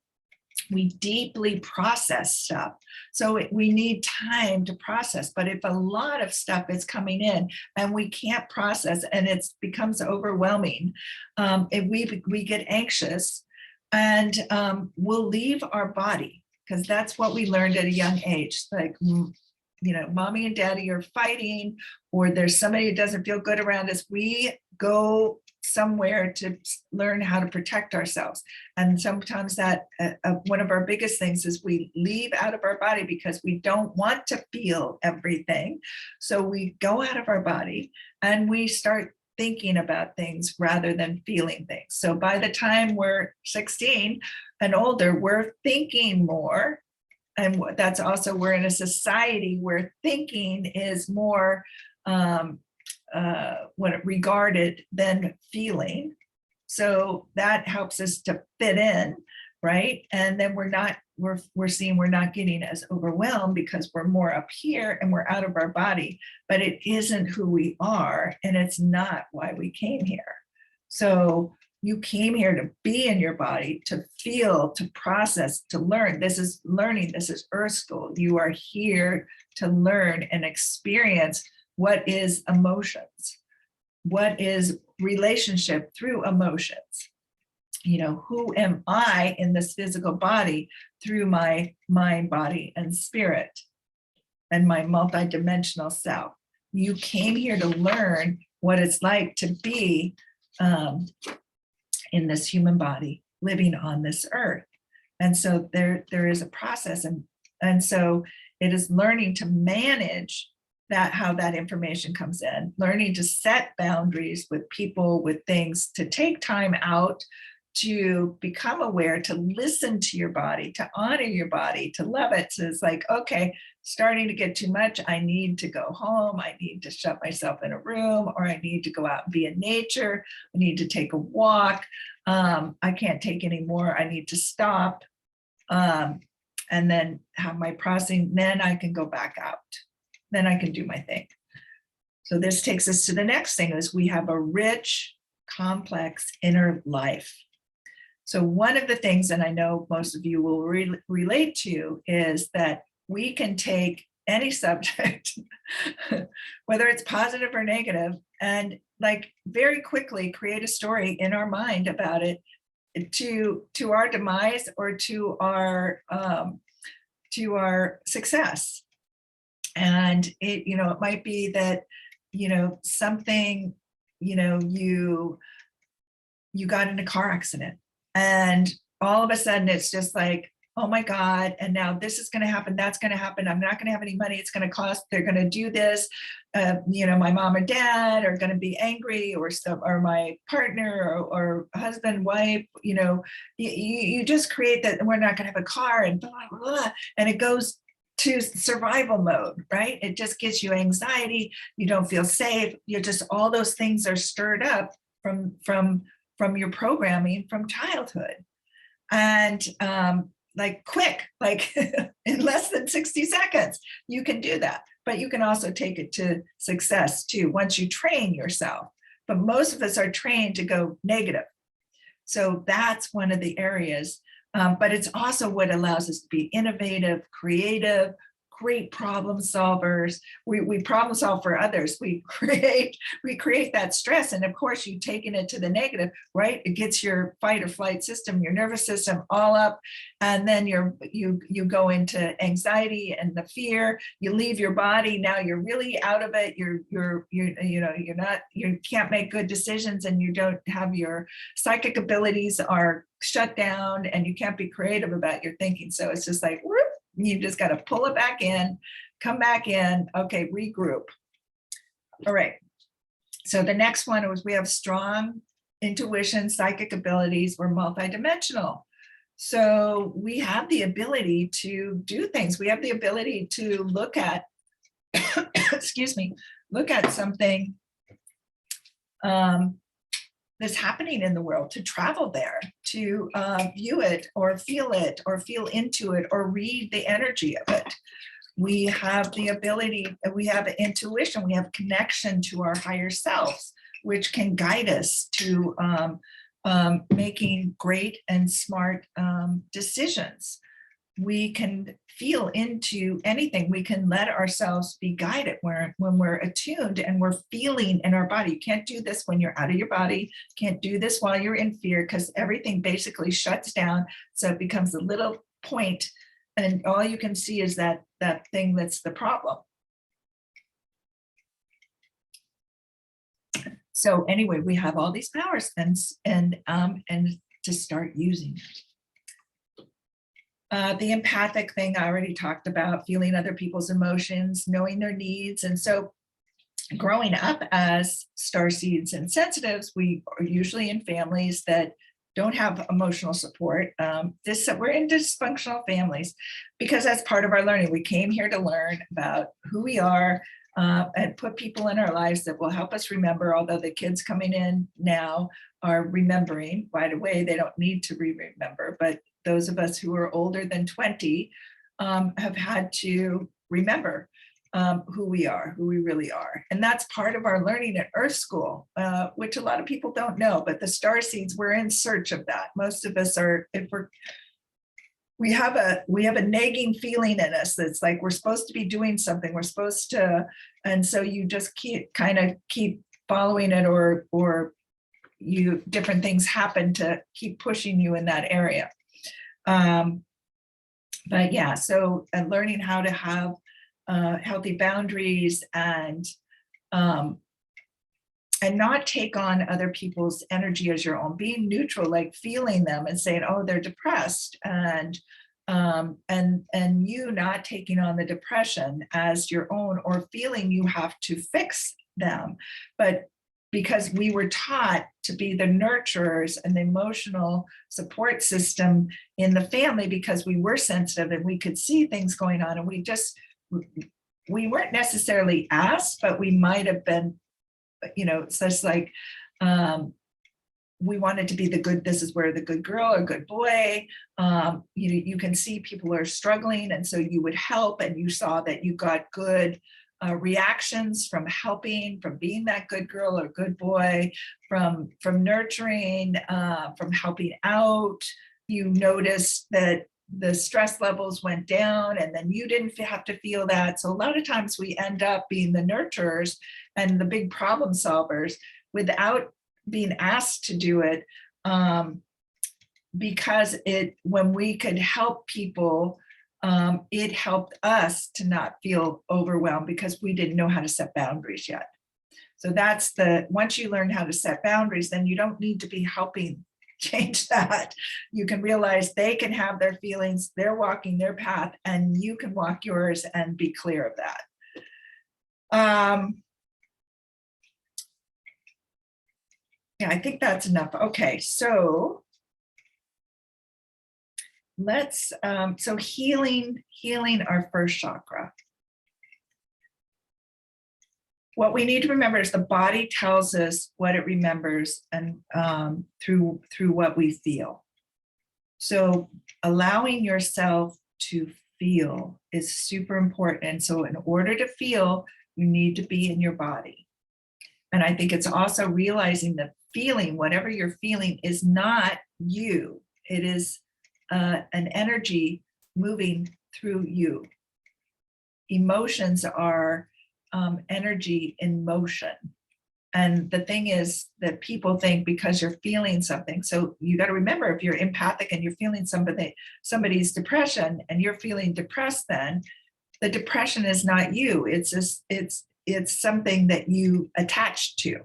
We deeply process stuff. So we need time to process. But if a lot of stuff is coming in and we can't process and it becomes overwhelming, we get anxious and we'll leave our body, because that's what we learned at a young age. Like, you know, mommy and daddy are fighting, or there's somebody who doesn't feel good around us. We go somewhere to learn how to protect ourselves. And sometimes that one of our biggest things is we leave out of our body because we don't want to feel everything. So we go out of our body and we start thinking about things rather than feeling things. So by the time we're 16 and older, we're thinking more. And that's also, we're in a society where thinking is more regarded than feeling. So that helps us to fit in, right? And then we're seeing we're not getting as overwhelmed because we're more up here and we're out of our body, but it isn't who we are, and it's not why we came here. So you came here to be in your body, to feel, to process, to learn. This is learning. This is Earth School. You are here to learn and experience what is emotions, what is relationship through emotions. You know, who am I in this physical body through my mind, body, and spirit, and my multidimensional self. You came here to learn what it's like to be in this human body living on this earth. And so there is a process, and so it is learning to manage that, how that information comes in, learning to set boundaries with people, with things, to take time out, to become aware, to listen to your body, to honor your body, to love it. So it's like, okay, starting to get too much. I need to go home. I need to shut myself in a room, or I need to go out and be in nature. I need to take a walk. I can't take any more. I need to stop. And then have my processing. Then I can go back out. Then I can do my thing. So this takes us to the next thing, is we have a rich, complex inner life. So one of the things, and I know most of you will relate to, is that we can take any subject, whether it's positive or negative, and like very quickly create a story in our mind about it, to our demise or to our success. And it, it might be that, something, you got in a car accident, and all of a sudden it's just like, oh my God, and now this is going to happen, that's going to happen, I'm not going to have any money, it's going to cost, they're going to do this, my mom or dad are going to be angry, or my partner or husband, wife, you just create that, we're not going to have a car, and blah, blah, blah, and it goes to survival mode, right? It just gives you anxiety, you don't feel safe, you're just, all those things are stirred up from your programming from childhood. And quick, in less than 60 seconds, you can do that. But you can also take it to success too, once you train yourself. But most of us are trained to go negative. So that's one of the areas. But it's also what allows us to be innovative, creative, great problem solvers. We problem solve for others. We create that stress. And of course, you've taken it to the negative, right? It gets your fight or flight system, your nervous system all up. And then you go into anxiety and the fear, you leave your body. Now you're really out of it. You can't make good decisions, and you don't have your psychic abilities are shut down, and you can't be creative about your thinking. So it's just like, whoop, you just got to pull it back in, come back in. Okay, regroup. All right. So the next one was, we have strong intuition, psychic abilities. We're multidimensional. So we have the ability to do things. We have the ability to look at, excuse me, look at something that's happening in the world, to travel there, to view it or feel into it, or read the energy of it. We have the ability, we have intuition, we have connection to our higher selves, which can guide us to making great and smart decisions. We can feel into anything. We can let ourselves be guided when we're attuned and we're feeling in our body. You can't do this when you're out of your body. Can't do this while you're in fear, because everything basically shuts down. So it becomes a little point, and all you can see is that thing that's the problem. So anyway, we have all these powers, and to start using them. The empathic thing I already talked about, feeling other people's emotions, knowing their needs. And so growing up as starseeds and sensitives, we are usually in families that don't have emotional support. We're in dysfunctional families, because that's part of our learning. We came here to learn about who we are, and put people in our lives that will help us remember, although the kids coming in now are remembering right away. They don't need to remember, but those of us who are older than 20 have had to remember who we are, who we really are. And that's part of our learning at Earth School, which a lot of people don't know, but the Starseeds, we're in search of that. Most of us are, we have a nagging feeling in us that's like, we're supposed to be doing something, we're supposed to, and so you just keep following it, or different things happen to keep pushing you in that area. But yeah, so learning how to have healthy boundaries and and not take on other people's energy as your own, being neutral, like feeling them and saying, oh, they're depressed, and you not taking on the depression as your own, or feeling you have to fix them. But because we were taught to be the nurturers and the emotional support system in the family, because we were sensitive and we could see things going on, and we weren't necessarily asked, but we might have been, it's just like, we wanted to be the good, this is where the good girl or good boy, you can see people are struggling, and so you would help, and you saw that you got good reactions from helping, from being that good girl or good boy, from nurturing, from helping out. You noticed that the stress levels went down, and then you didn't have to feel that. So a lot of times we end up being the nurturers and the big problem solvers without being asked to do it, because when we could help people, it helped us to not feel overwhelmed, because we didn't know how to set boundaries yet. So that's once you learn how to set boundaries, then you don't need to be helping change that. You can realize they can have their feelings, they're walking their path, and you can walk yours and be clear of that. Yeah, I think that's enough. Okay, so let's, so healing our first chakra. What we need to remember is the body tells us what it remembers, and through what we feel. So allowing yourself to feel is super important. And so in order to feel, you need to be in your body. And I think it's also realizing that feeling, whatever you're feeling, is not you. It is an energy moving through you. Emotions are energy in motion. And the thing is that people think because you're feeling something, so you got to remember, if you're empathic and you're feeling somebody's depression and you're feeling depressed, then the depression is not you. It's just, it's something that you attach to,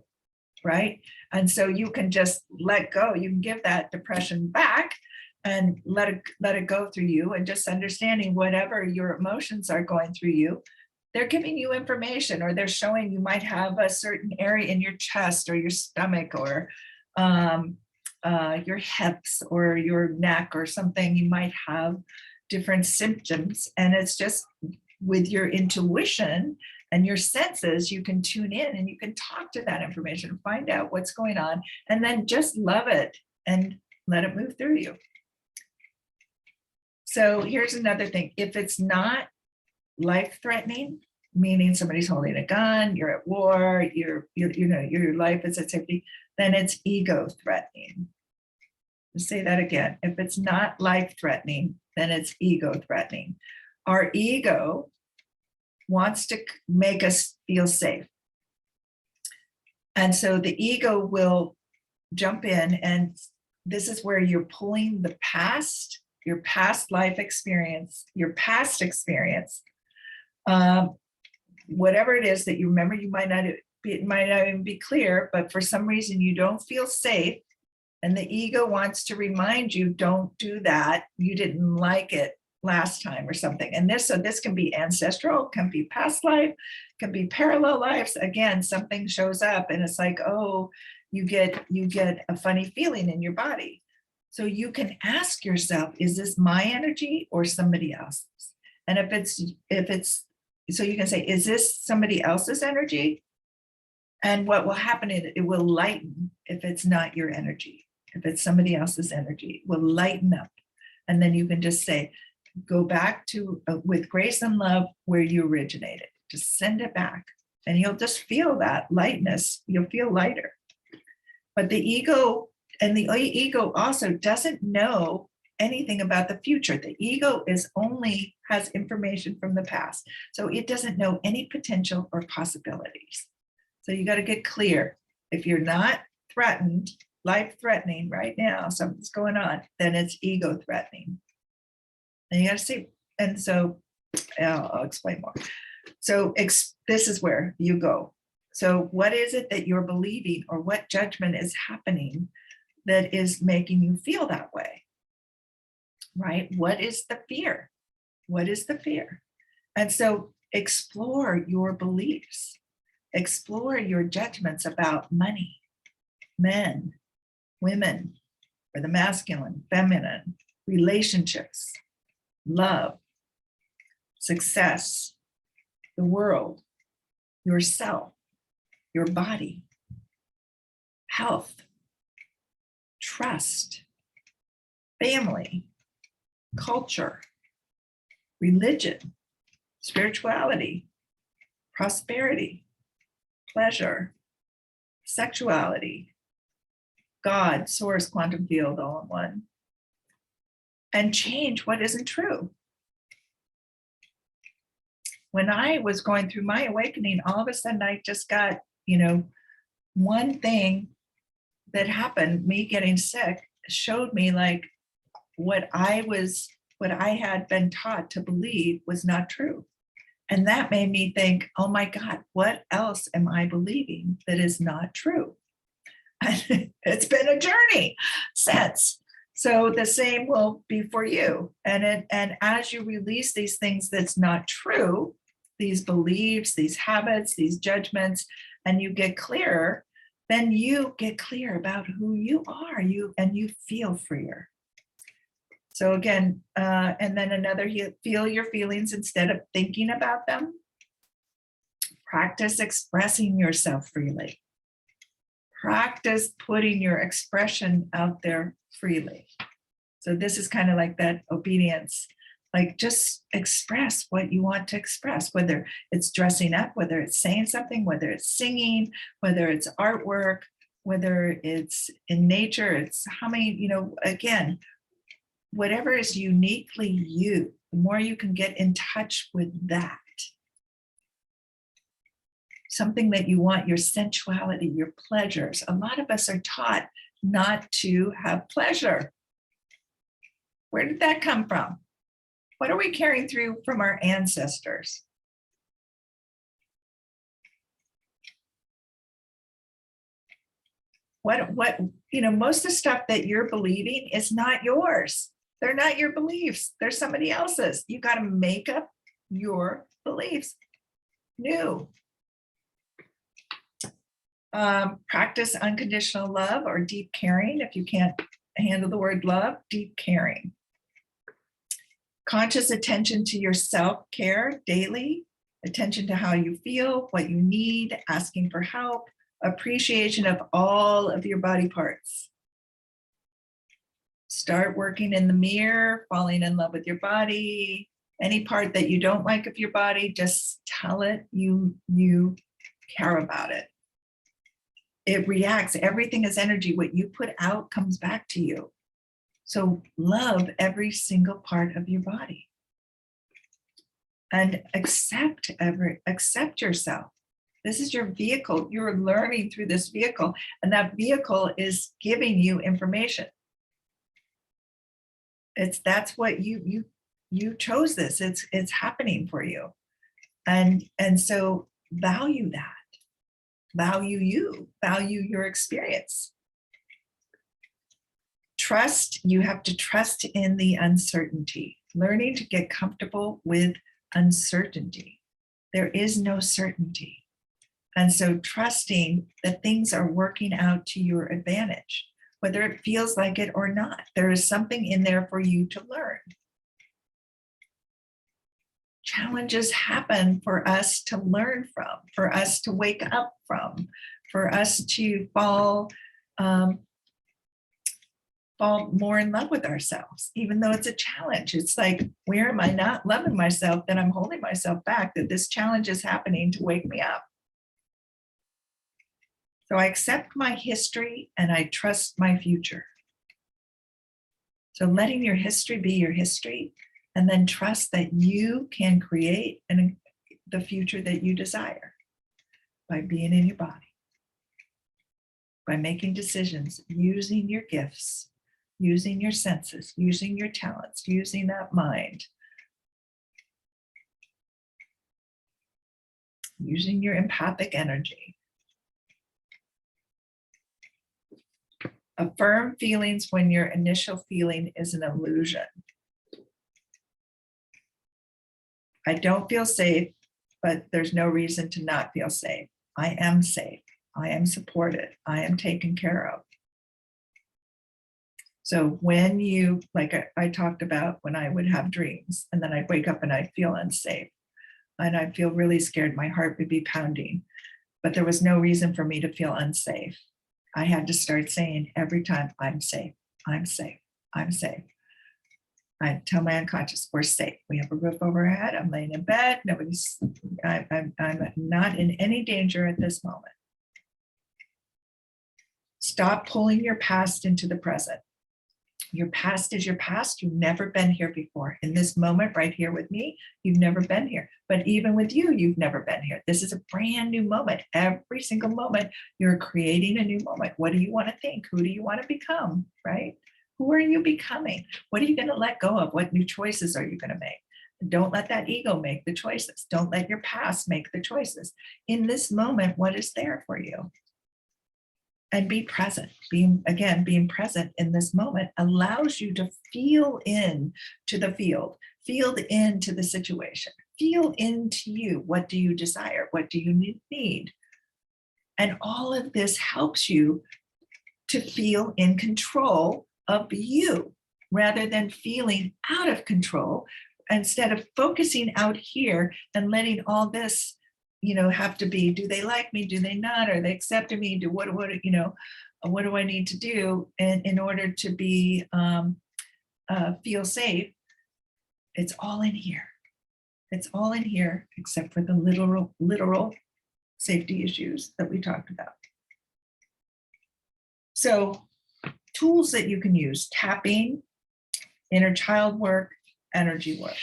right? And so you can just let go. You can give that depression back and let it go through you, and just understanding whatever your emotions are going through you, they're giving you information, or they're showing you might have a certain area in your chest or your stomach, or your hips or your neck or something. You might have different symptoms, and it's just with your intuition and your senses, you can tune in and you can talk to that information, find out what's going on, and then just love it and let it move through you. So here's another thing. If it's not life-threatening, meaning somebody's holding a gun, you're at war, your life is at safety, then it's ego-threatening. Let's say that again. If it's not life-threatening, then it's ego-threatening. Our ego wants to make us feel safe. And so the ego will jump in, and this is where you're pulling the past, your past life experience, your past experience, whatever it is that you remember. You might not even be clear, but for some reason you don't feel safe, and the ego wants to remind you, don't do that, you didn't like it last time or something. And this can be ancestral, can be past life, can be parallel lives. Again, something shows up and it's like, oh, you get a funny feeling in your body. So you can ask yourself, is this my energy or somebody else's? And if it's, so you can say, is this somebody else's energy? And what will happen is it will lighten if it's not your energy. If it's somebody else's energy, it will lighten up. And then you can just say, go back to, with grace and love, where you originated. Just send it back. And you'll just feel that lightness. You'll feel lighter. But the ego, and the ego also doesn't know anything about the future. The ego only has information from the past. So it doesn't know any potential or possibilities. So you got to get clear. If you're not threatened, life-threatening right now, something's going on, then it's ego-threatening. And you got to see. And so I'll explain more. So this is where you go. So what is it that you're believing, or what judgment is happening that is making you feel that way? Right? What is the fear? What is the fear? And so explore your beliefs, explore your judgments about money, men, women, or the masculine, feminine, relationships, love, success, the world, yourself, your body, health, trust, family, culture, religion, spirituality, prosperity, pleasure, sexuality, God, source, quantum field, all in one. And change what isn't true. When I was going through my awakening, all of a sudden I just got, one thing that happened, me getting sick, showed me like what I had been taught to believe was not true. And that made me think, oh my God, what else am I believing that is not true? And it's been a journey since. So the same will be for you. And as you release these things that's not true, these beliefs, these habits, these judgments, and you get clearer, then you get clear about who you are, and you feel freer. So again, and then another, feel your feelings instead of thinking about them. Practice expressing yourself freely. Practice putting your expression out there freely. So this is kind of like that obedience, like just express what you want to express, whether it's dressing up, whether it's saying something, whether it's singing, whether it's artwork, whether it's in nature, it's humming, again, whatever is uniquely you, the more you can get in touch with that. Something that you want, your sensuality, your pleasures. A lot of us are taught not to have pleasure. Where did that come from? What are we carrying through from our ancestors? Most of the stuff that you're believing is not yours. They're not your beliefs. They're somebody else's. You got to make up your beliefs new. Practice unconditional love or deep caring. If you can't handle the word love, deep caring. Conscious attention to your self-care daily, attention to how you feel, what you need, asking for help, appreciation of all of your body parts. Start working in the mirror, falling in love with your body. Any part that you don't like of your body, just tell it you care about it. It reacts. Everything is energy. What you put out comes back to you. So love every single part of your body. And accept yourself. This is your vehicle. You're learning through this vehicle, and that vehicle is giving you information. That's what you chose this. It's happening for you. And so value that. Value you, value your experience. Trust, you have to trust in the uncertainty, learning to get comfortable with uncertainty. There is no certainty. And so trusting that things are working out to your advantage, whether it feels like it or not. There is something in there for you to learn. Challenges happen for us to learn from, for us to wake up from, for us to fall more in love with ourselves, even though it's a challenge. It's like, where am I not loving myself that I'm holding myself back, that this challenge is happening to wake me up? So I accept my history and I trust my future. So letting your history be your history, and then trust that you can create the future that you desire by being in your body, by making decisions, using your gifts, using your senses, using your talents, using that mind, using your empathic energy, Affirm feelings when your initial feeling is an illusion. I don't feel safe, but there's no reason to not feel safe. I am safe. I am supported. I am taken care of. So when you, like I talked about, when I would have dreams and then I'd wake up and I'd feel unsafe and I'd feel really scared, my heart would be pounding, but there was no reason for me to feel unsafe. I had to start saying every time, I'm safe, I'm safe, I'm safe. I tell my unconscious, we're safe. We have a roof over our head. I'm laying in bed. Nobody's, I'm not in any danger at this moment. Stop pulling your past into the present. Your past is your past. You've never been here before. In this moment right here with me, you've never been here. But even with you, you've never been here. This is a brand new moment. Every single moment, you're creating a new moment. What do you want to think? Who do you want to become, right? Who are you becoming? What are you going to let go of? What new choices are you going to make? Don't let that ego make the choices. Don't let your past make the choices. In this moment, what is there for you? And be present. Being present in this moment allows you to feel in to the field, feel into the situation, feel into you. What do you desire? What do you need? And all of this helps you to feel in control of you rather than feeling out of control, instead of focusing out here and letting all this have to be, do they like me? Do they not? Are they accepting me? What do I need to do in order to be, feel safe? It's all in here. It's all in here, except for the literal safety issues that we talked about. So tools that you can use: tapping, inner child work, energy work.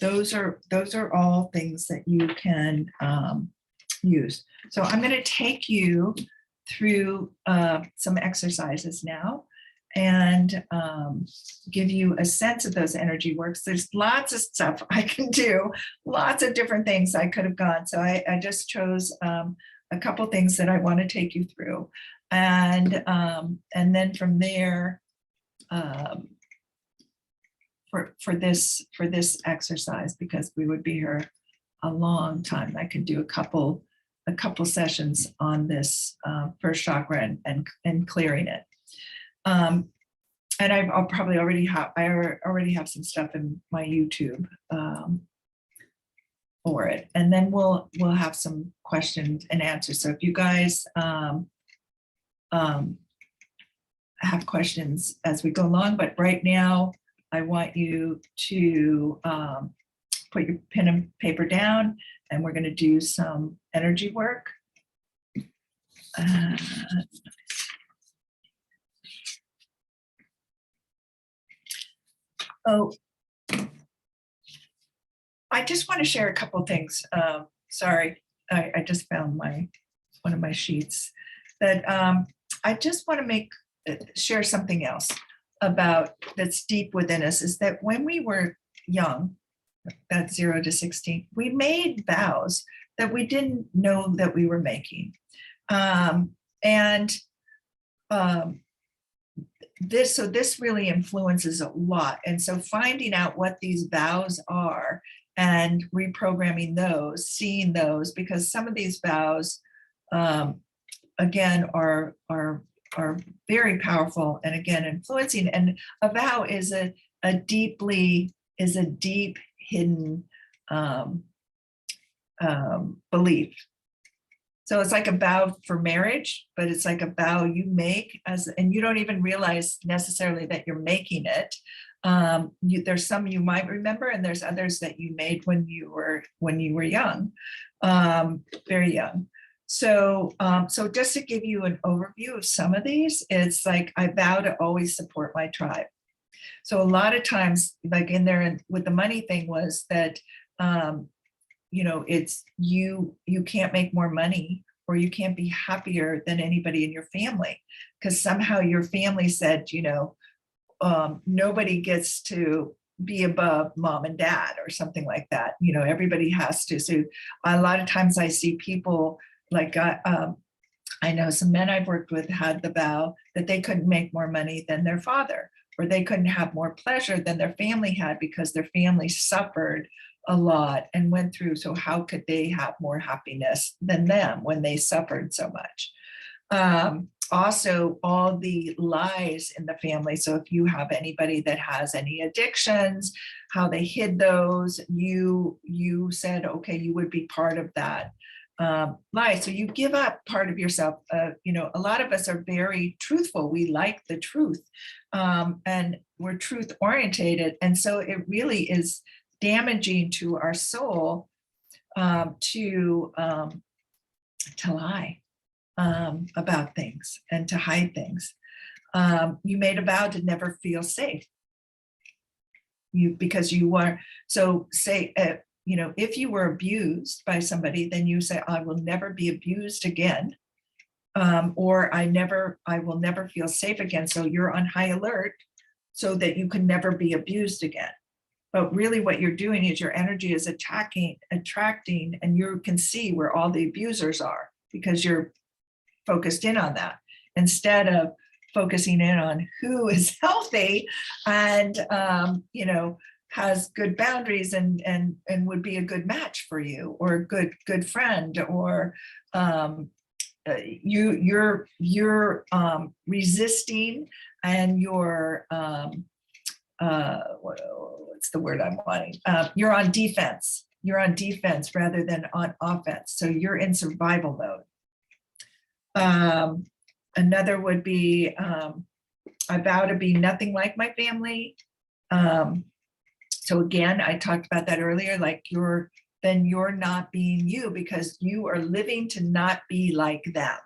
Those are all things that you can use. So I'm going to take you through some exercises now and give you a sense of those energy works. There's lots of stuff I can do, lots of different things I could have gone. So I just chose a couple things that I want to take you through, and then from there. For this exercise, because we would be here a long time, I could do a couple sessions on this first chakra and clearing it. And I'll probably already have some stuff in my YouTube for it, and then we'll have some questions and answers. So if you guys have questions as we go along, but right now, I want you to put your pen and paper down, and we're going to do some energy work. I just want to share a couple things. Sorry, I just found one of my sheets that I just want to share something else about that's deep within us, is that when we were young, about 0 to 16, we made vows that we didn't know that we were making. This really influences a lot. And so finding out what these vows are and reprogramming those, seeing those, because some of these vows, again, are very powerful, and again, influencing. And a vow is a deep hidden belief. So it's like a vow for marriage, but it's like a vow you make and you don't even realize necessarily that you're making it. There's some you might remember, and there's others that you made when you were young, very young. So just to give you an overview of some of these, it's like, I vow to always support my tribe. So a lot of times, like in there with the money thing, was that, it's you can't make more money, or you can't be happier than anybody in your family, because somehow your family said, nobody gets to be above mom and dad or something like that. Everybody has to. So a lot of times I see people like, I know some men I've worked with had the vow that they couldn't make more money than their father, or they couldn't have more pleasure than their family had because their family suffered a lot and went through. So how could they have more happiness than them when they suffered so much? Also, all the lies in the family. So if you have anybody that has any addictions, how they hid those, you said, okay, you would be part of that lie. So you give up part of yourself. You know, a lot of us are very truthful. We like the truth, and we're truth orientated. And so it really is damaging to our soul to lie about things and to hide things. You made a vow to never feel safe. Because you are, so say, you know, if you were abused by somebody, then you say, I will never be abused again. Or I will never feel safe again. So you're on high alert so that you can never be abused again. But really what you're doing is your energy is attracting, and you can see where all the abusers are because you're focused in on that instead of focusing in on who is healthy and you know, has good boundaries and would be a good match for you, or a good friend, or you're resisting, and you're what's the word I'm wanting? You're on defense. You're on defense rather than on offense. So you're in survival mode. Another would be, I vow to be nothing like my family. So again, I talked about that earlier, like you're not being you because you are living to not be like them,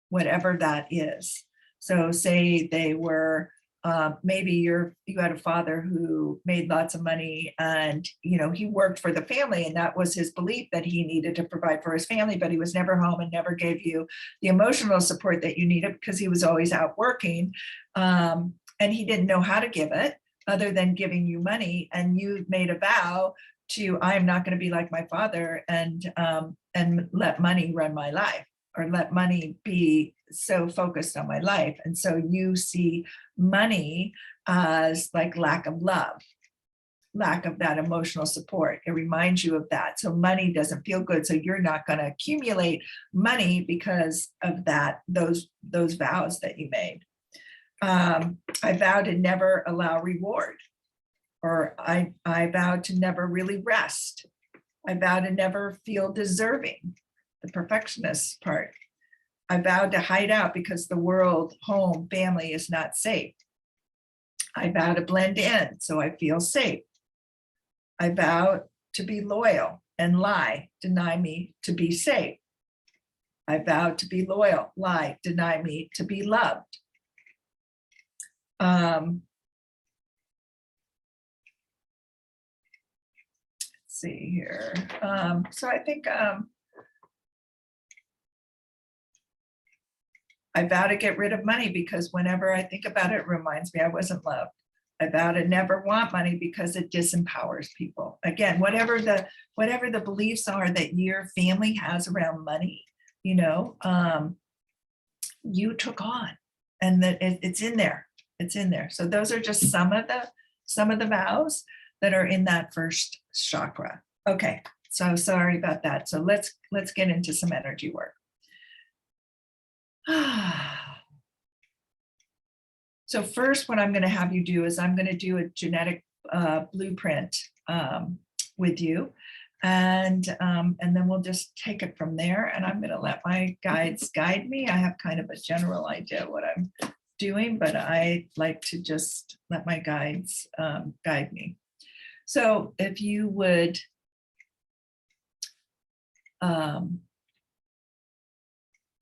whatever that is. So say they were, maybe you had a father who made lots of money, and you know, he worked for the family, and that was his belief that he needed to provide for his family, but he was never home and never gave you the emotional support that you needed because he was always out working, and he didn't know how to give it other than giving you money. And you made a vow to, I am not going to be like my father and let money run my life, or let money be so focused on my life. And so you see money as like lack of love, lack of that emotional support. It reminds you of that. So money doesn't feel good. So you're not going to accumulate money because of that, those vows that you made. I vow to never allow reward, or I vow to never really rest. I vow to never feel deserving, the perfectionist part. I vowed to hide out because the world, home, family is not safe. I vow to blend in so I feel safe. I vow to be loyal and lie, deny me to be safe. I vow to be loyal, lie, deny me to be loved. Let's see here. So I think I vow to get rid of money because whenever I think about it, it reminds me I wasn't loved. I vow to never want money because it disempowers people. Again, whatever the beliefs are that your family has around money, you know, you took on, and that it's in there. It's in there. So those are just some of the vows that are in that first chakra. Okay, so sorry about that. So let's get into some energy work. So first, what I'm going to have you do is I'm going to do a genetic blueprint with you, and then we'll just take it from there. And I'm going to let my guides guide me. I have kind of a general idea what I'm doing, but I like to just let my guides guide me. So if you would,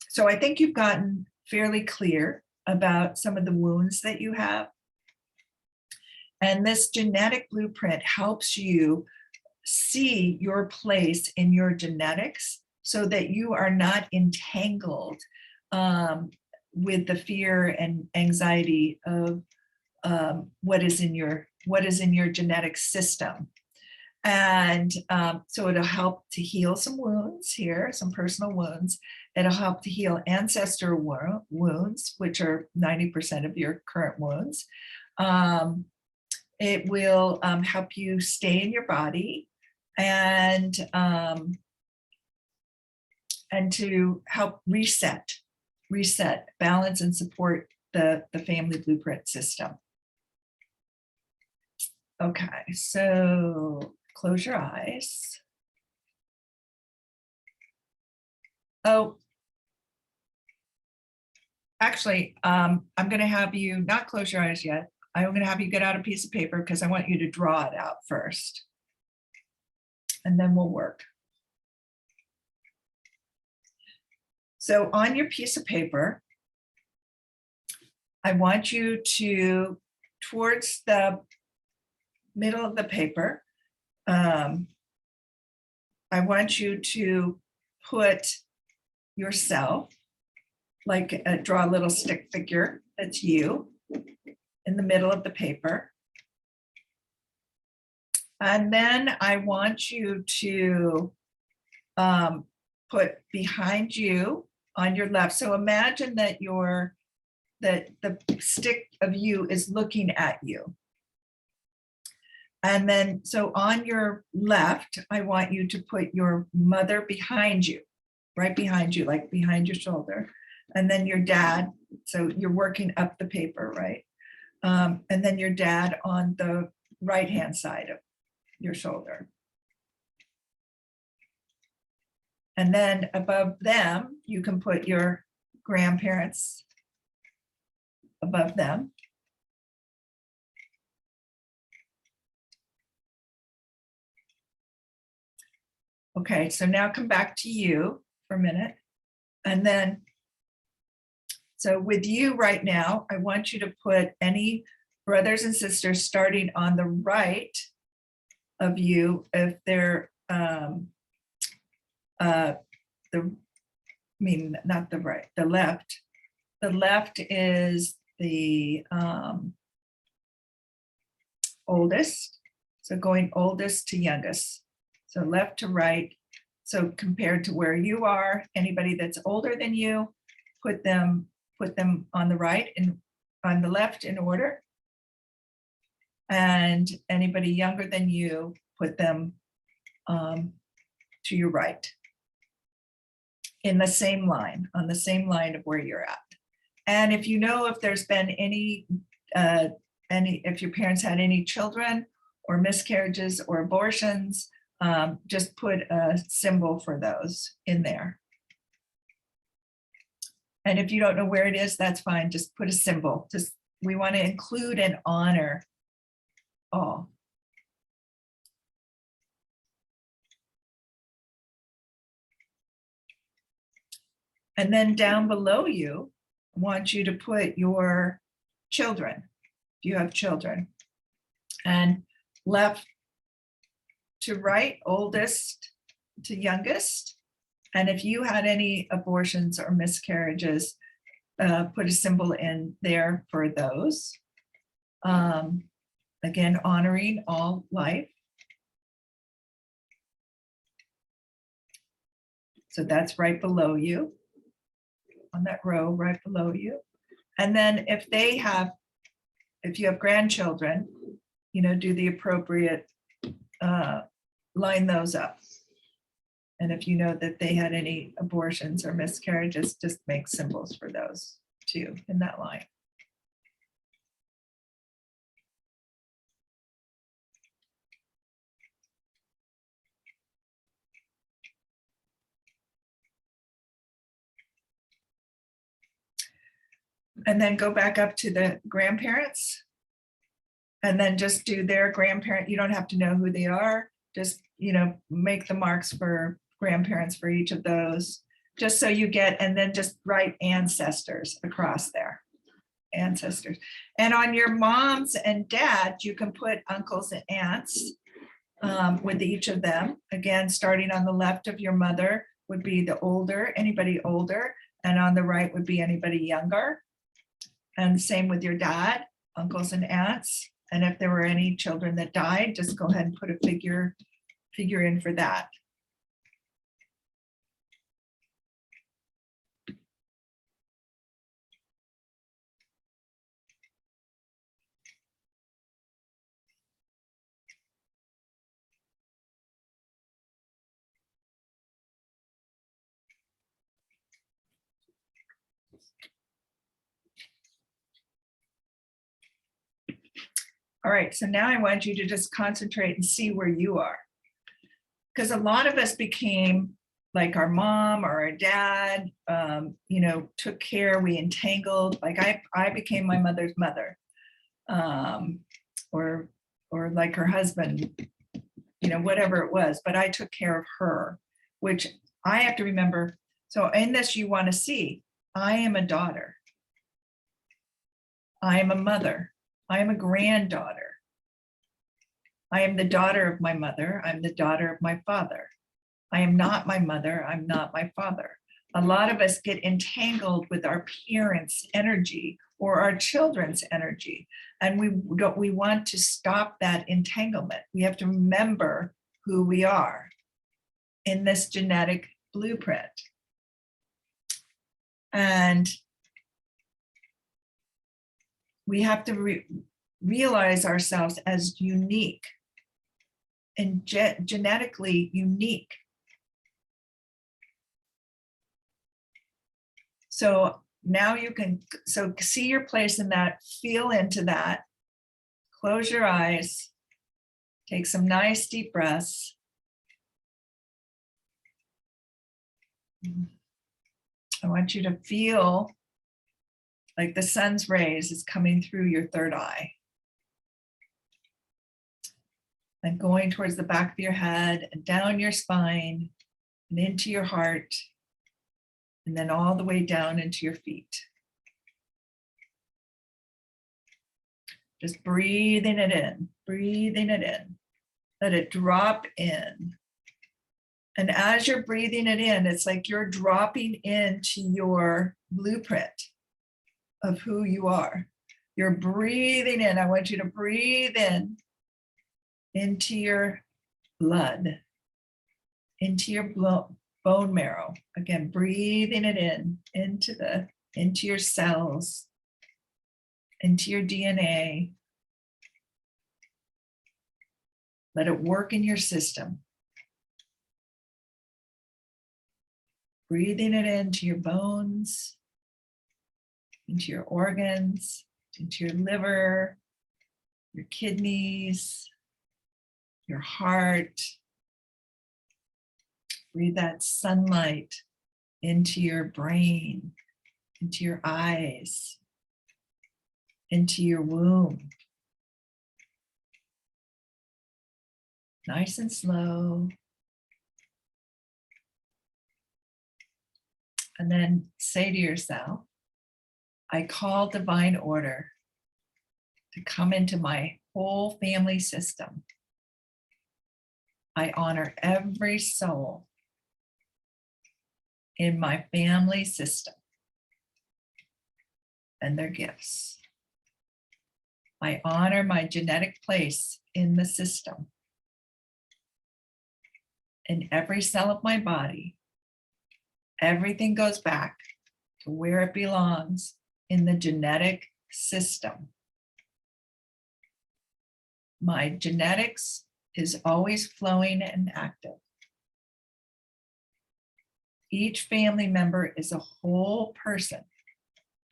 so I think you've gotten fairly clear about some of the wounds that you have. And this genetic blueprint helps you see your place in your genetics so that you are not entangled with the fear and anxiety of what is in your genetic system. And so it'll help to heal some wounds here, some personal wounds. It'll help to heal ancestor wounds, which are 90% of your current wounds. It will help you stay in your body and to help reset, balance, and support the family blueprint system. Okay, so close your eyes. Oh, actually, I'm going to have you not close your eyes yet. I'm going to have you get out a piece of paper because I want you to draw it out first. And then we'll work. So on your piece of paper, I want you to, towards the middle of the paper, I want you to put yourself, like draw a little stick figure that's you in the middle of the paper. And then I want you to put behind you on your left. So imagine that the stick of you is looking at you. And then, so on your left, I want you to put your mother behind you, right behind you, like behind your shoulder. And then your dad, so you're working up the paper, right? And then your dad on the right-hand side of your shoulder. And then above them, you can put your grandparents above them. Okay, so now come back to you for a minute. And then, so with you right now, I want you to put any brothers and sisters starting on the right of you, if they're, not the right, the left. The left is the oldest. So going oldest to youngest. So left to right. So compared to where you are, anybody that's older than you, put them on the right and on the left in order. And anybody younger than you, put them to your right. In the same line, on the same line of where you're at. And if you know if there's been any, if your parents had any children or miscarriages or abortions, just put a symbol for those in there. And if you don't know where it is, that's fine. Just put a symbol. Just, we want to include and honor all. And then down below you, I want you to put your children, if you have children. And left to right, oldest to youngest. And if you had any abortions or miscarriages, put a symbol in there for those. Again, honoring all life. So that's right below you, on that row right below you. And then if you have grandchildren, do the appropriate, line those up. And if you know that they had any abortions or miscarriages, just make symbols for those too in that line. And then go back up to the grandparents. And then just do their grandparent. You don't have to know who they are. Just, make the marks for grandparents for each of those, just so you get, and then just write ancestors across there. Ancestors. And on your moms and dads, you can put uncles and aunts with each of them. Again, starting on the left of your mother would be the older, anybody older, and on the right would be anybody younger. And same with your dad, uncles and aunts. And if there were any children that died, just go ahead and put a figure figure in for that. All right, so now I want you to just concentrate and see where you are. Because a lot of us became like our mom or our dad, you know, took care, we entangled, like I became my mother's mother, or like her husband, you know, whatever it was, but I took care of her, which I have to remember. So in this, you want to see, I am a daughter. I am a mother. I am a granddaughter. I am the daughter of my mother. I'm the daughter of my father. I am not my mother. I'm not my father. A lot of us get entangled with our parents' energy or our children's energy. And we want to stop that entanglement. We have to remember who we are in this genetic blueprint. And we have to realize ourselves as unique and genetically unique. So now you can, so see your place in that, feel into that, close your eyes, take some nice deep breaths. I want you to feel like the sun's rays is coming through your third eye and going towards the back of your head and down your spine and into your heart, and then all the way down into your feet. Just breathing it in, breathing it in. Let it drop in. And as you're breathing it in, it's like you're dropping into your blueprint of who you are. You're breathing in. I want you to breathe in into your blood, into your bone marrow. Again, breathing it in into your cells, into your DNA. Let it work in your system. Breathing it into your bones, into your organs, into your liver, your kidneys, your heart. Breathe that sunlight into your brain, into your eyes, into your womb. Nice and slow. And then say to yourself, I call divine order to come into my whole family system. I honor every soul in my family system and their gifts. I honor my genetic place in the system. In every cell of my body, everything goes back to where it belongs in the genetic system. My genetics is always flowing and active. Each family member is a whole person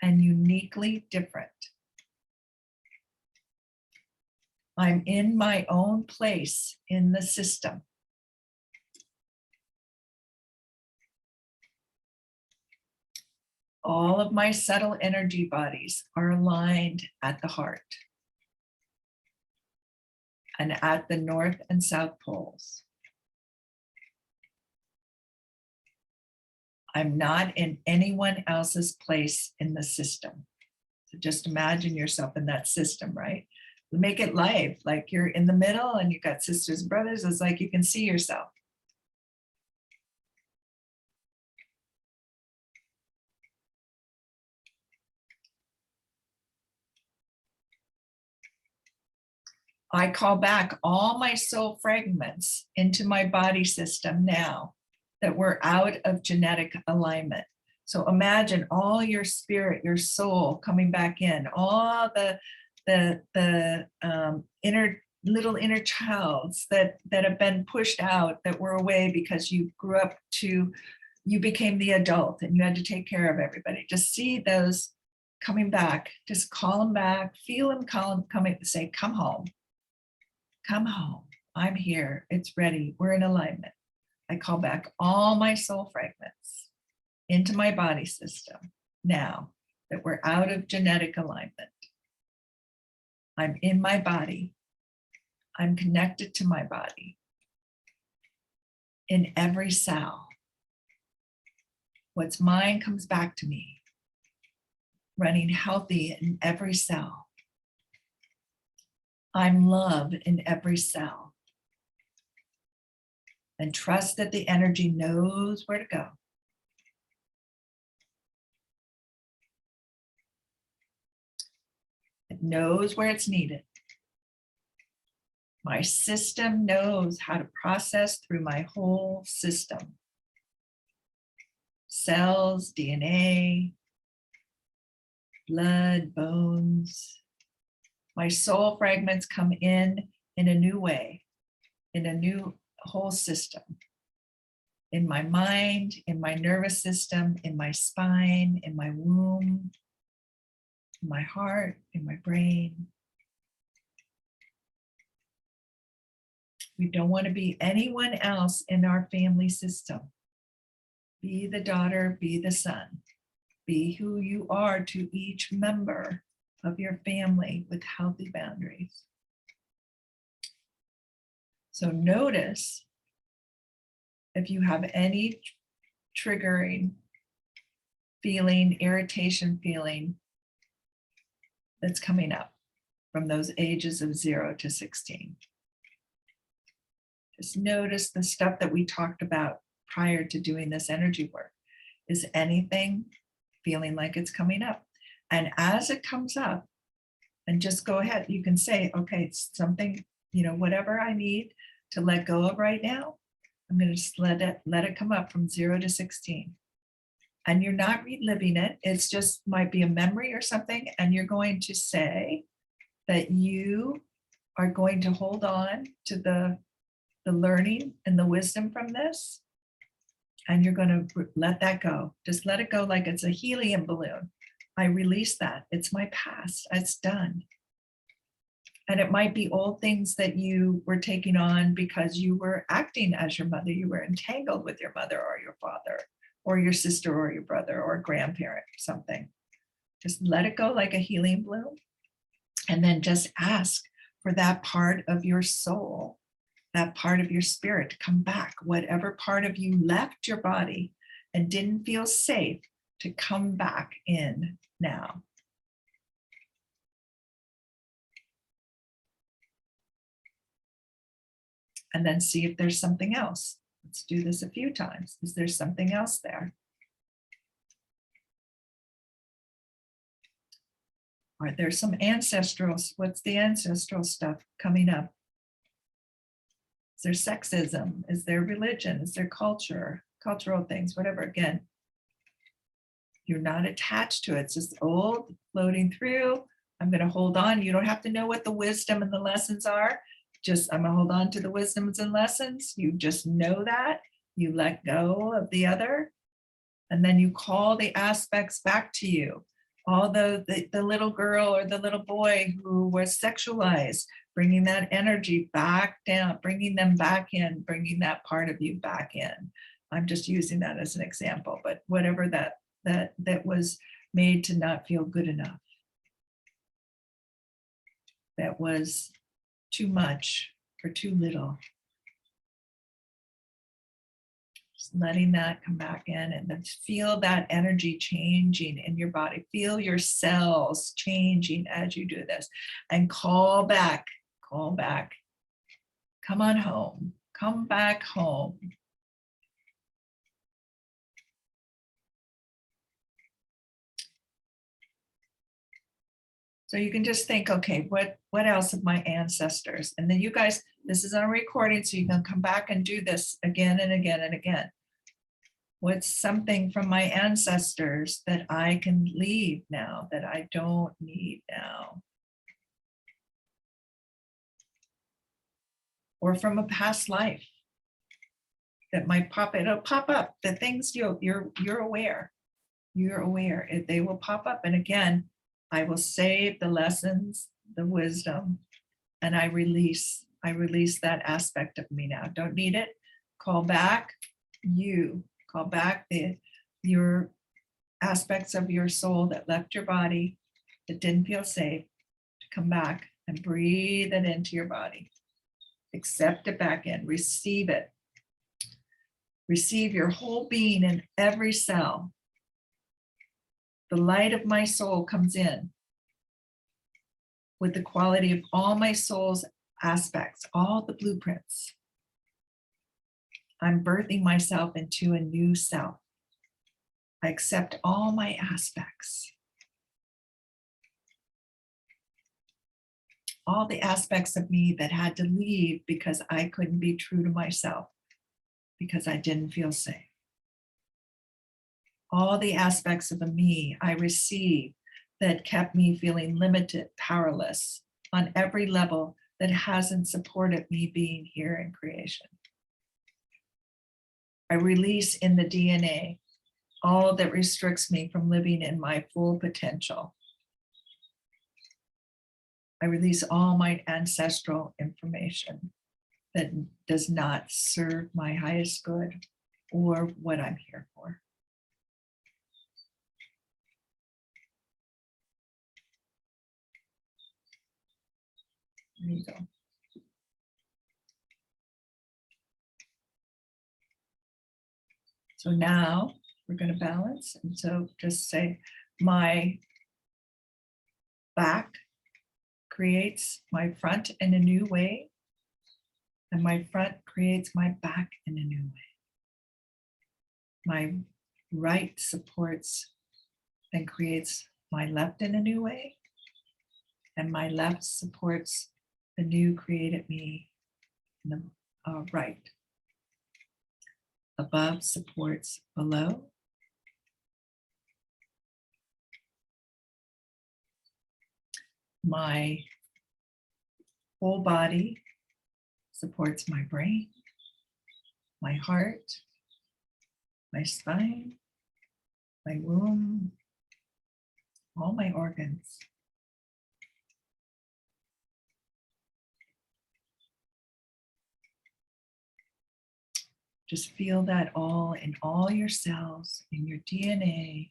and uniquely different. I'm in my own place in the system. All of my subtle energy bodies are aligned at the heart and at the North and South poles. I'm not in anyone else's place in the system. So just imagine yourself in that system, right? Make it live, like you're in the middle and you've got sisters and brothers. It's like you can see yourself. I call back all my soul fragments into my body system now that we're out of genetic alignment. So imagine all your spirit, your soul coming back in, all the little inner childs that have been pushed out, that were away because you grew up to, you became the adult and you had to take care of everybody. Just see those coming back. Just call them back, feel them coming, say, come home. Come home. I'm here. It's ready. We're in alignment. I call back all my soul fragments into my body system now that we're out of genetic alignment. I'm in my body. I'm connected to my body in every cell. What's mine comes back to me, running healthy in every cell. I'm love in every cell. And trust that the energy knows where to go. It knows where it's needed. My system knows how to process through my whole system. Cells, DNA, blood, bones. My soul fragments come in a new way, in a new whole system. In my mind, in my nervous system, in my spine, in my womb, in my heart, in my brain. We don't want to be anyone else in our family system. Be the daughter, be the son. Be who you are to each member of your family with healthy boundaries. So notice if you have any triggering feeling, irritation feeling that's coming up from those ages of 0 to 16. Just notice the stuff that we talked about prior to doing this energy work. Is anything feeling like it's coming up? And as it comes up, and just go ahead, you can say, okay, it's something, whatever I need to let go of right now, I'm going to just let it come up from 0 to 16. And you're not reliving it. It's just might be a memory or something. And you're going to say that you are going to hold on to the learning and the wisdom from this. And you're going to let that go. Just let it go like it's a helium balloon. I release that. It's my past. It's done. And it might be old things that you were taking on because you were acting as your mother. You were entangled with your mother or your father or your sister or your brother or grandparent or something. Just let it go like a helium balloon. And then just ask for that part of your soul, that part of your spirit to come back. Whatever part of you left your body and didn't feel safe, to come back in now. And then see if there's something else. Let's do this a few times. Is there something else there? Are there some ancestral, what's the ancestral stuff coming up? Is there sexism? Is there religion? Is there culture, cultural things, whatever? Again, you're not attached to it. It's just old, floating through. I'm going to hold on. You don't have to know what the wisdom and the lessons are. Just, I'm going to hold on to the wisdoms and lessons. You just know that. You let go of the other. And then you call the aspects back to you. All the little girl or the little boy who was sexualized, bringing that energy back down, bringing them back in, bringing that part of you back in. I'm just using that as an example, but whatever that was made to not feel good enough. That was too much or too little. Just letting that come back in and then feel that energy changing in your body. Feel your cells changing as you do this and call back, come on home, come back home. So you can just think, okay, what else of my ancestors? And then you guys, this is on a recording, so you can come back and do this again and again and again. What's something from my ancestors that I can leave now, that I don't need now? Or from a past life that might pop, it'll pop up. The things you're aware. You're aware. They will pop up. And again, I will save the lessons, the wisdom, and I release that aspect of me now. Don't need it. Call back your aspects of your soul that left your body, that didn't feel safe, to come back and breathe it into your body. Accept it back in, receive it. Receive your whole being in every cell. The light of my soul comes in with the quality of all my soul's aspects, all the blueprints. I'm birthing myself into a new self. I accept all my aspects. All the aspects of me that had to leave because I couldn't be true to myself, because I didn't feel safe. All the aspects of me I receive that kept me feeling limited, powerless on every level, that hasn't supported me being here in creation. I release in the DNA all that restricts me from living in my full potential. I release all my ancestral information that does not serve my highest good or what I'm here for. There you go. So now we're going to balance. And so just say, my back creates my front in a new way, and my front creates my back in a new way. My right supports and creates my left in a new way, and my left supports the new created me in the right. Above supports below. My whole body supports my brain, my heart, my spine, my womb, all my organs. Just feel that all in all your cells, in your DNA,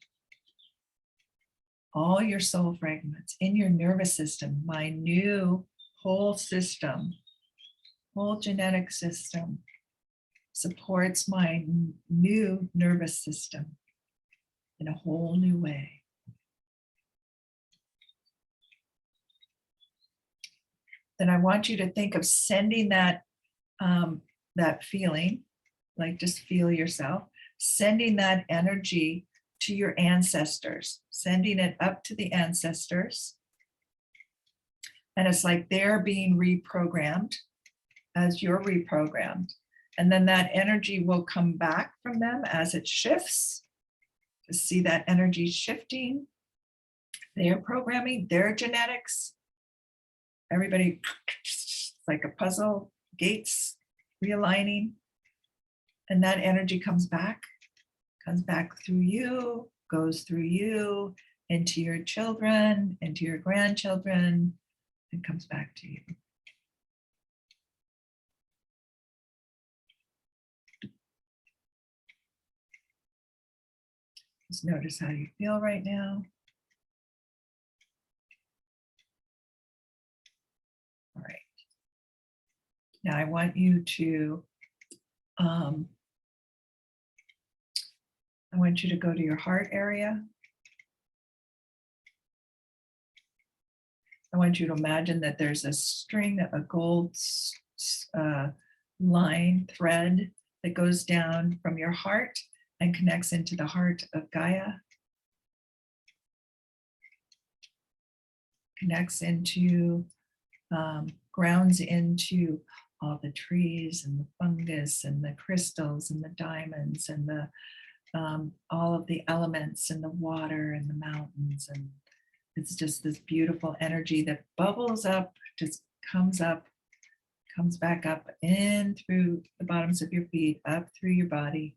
all your soul fragments, in your nervous system, my new whole system, whole genetic system supports my new nervous system in a whole new way. Then I want you to think of sending that, that feeling, like just feel yourself, sending that energy to your ancestors, sending it up to the ancestors. And it's like they're being reprogrammed as you're reprogrammed. And then that energy will come back from them as it shifts. To see that energy shifting, their programming, their genetics. Everybody, like a puzzle, gates realigning. And that energy comes back through you, goes through you, into your children, into your grandchildren, and comes back to you. Just notice how you feel right now. All right. Now I want you to go to your heart area. I want you to imagine that there's a string, a gold line, thread that goes down from your heart and connects into the heart of Gaia. connects into, grounds into all the trees and the fungus and the crystals and the diamonds and the all of the elements and the water and the mountains. And it's just this beautiful energy that bubbles up, just comes back up in through the bottoms of your feet, up through your body,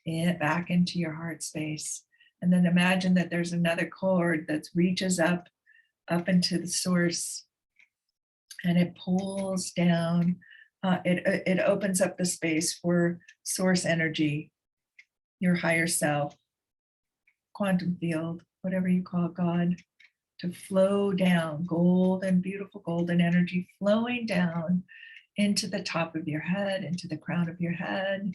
in, back into your heart space. And then imagine that there's another cord that reaches up into the source, and it pulls down. It opens up the space for source energy, your higher self, quantum field, whatever you call God, to flow down, golden, beautiful golden energy flowing down into the top of your head, into the crown of your head,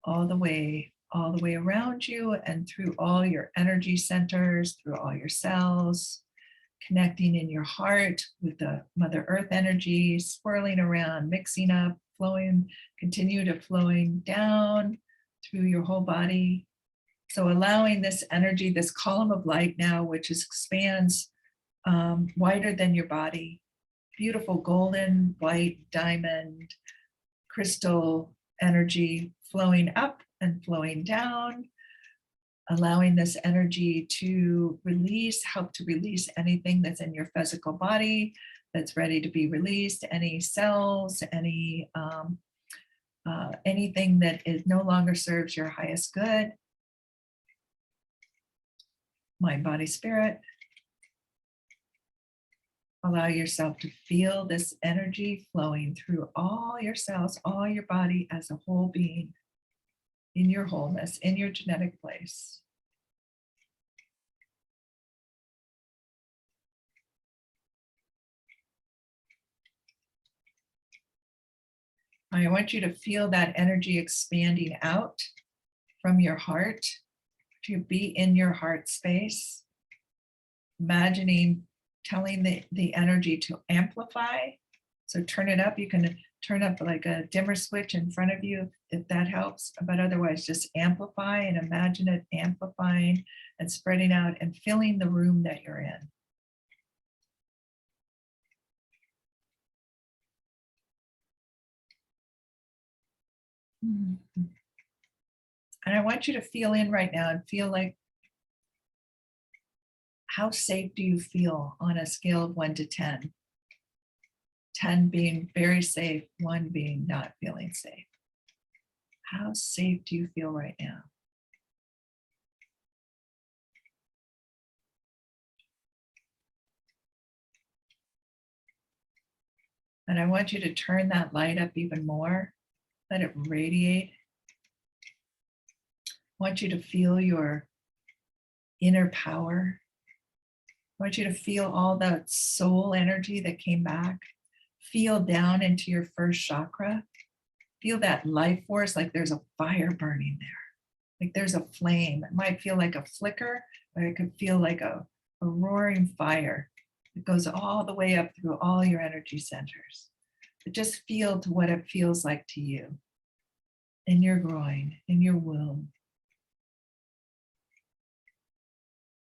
all the way around you and through all your energy centers, through all your cells, connecting in your heart with the Mother Earth energy, swirling around, mixing up, flowing, continue to flowing down through your whole body. So allowing this energy, this column of light now, which expands wider than your body, beautiful golden, white, diamond, crystal energy flowing up and flowing down, allowing this energy to release, help to release anything that's in your physical body that's ready to be released, any cells, anything that no longer serves your highest good. Mind, body, spirit. Allow yourself to feel this energy flowing through all your cells, all your body as a whole being, in your wholeness, in your genetic place. I want you to feel that energy expanding out from your heart, to be in your heart space, imagining, telling the energy to amplify. So turn it up. You can turn up like a dimmer switch in front of you if that helps, but otherwise just amplify and imagine it amplifying and spreading out and filling the room that you're in. And I want you to feel in right now and feel like, how safe do you feel on a scale of 1 to 10? 10 being very safe, 1 being not feeling safe. How safe do you feel right now? And I want you to turn that light up even more. Let it radiate. I want you to feel your inner power. I want you to feel all that soul energy that came back. Feel down into your first chakra. Feel that life force, like there's a fire burning there. Like there's a flame. It might feel like a flicker, or it could feel like a roaring fire. It goes all the way up through all your energy centers. But just feel to what it feels like to you, in your groin, in your womb.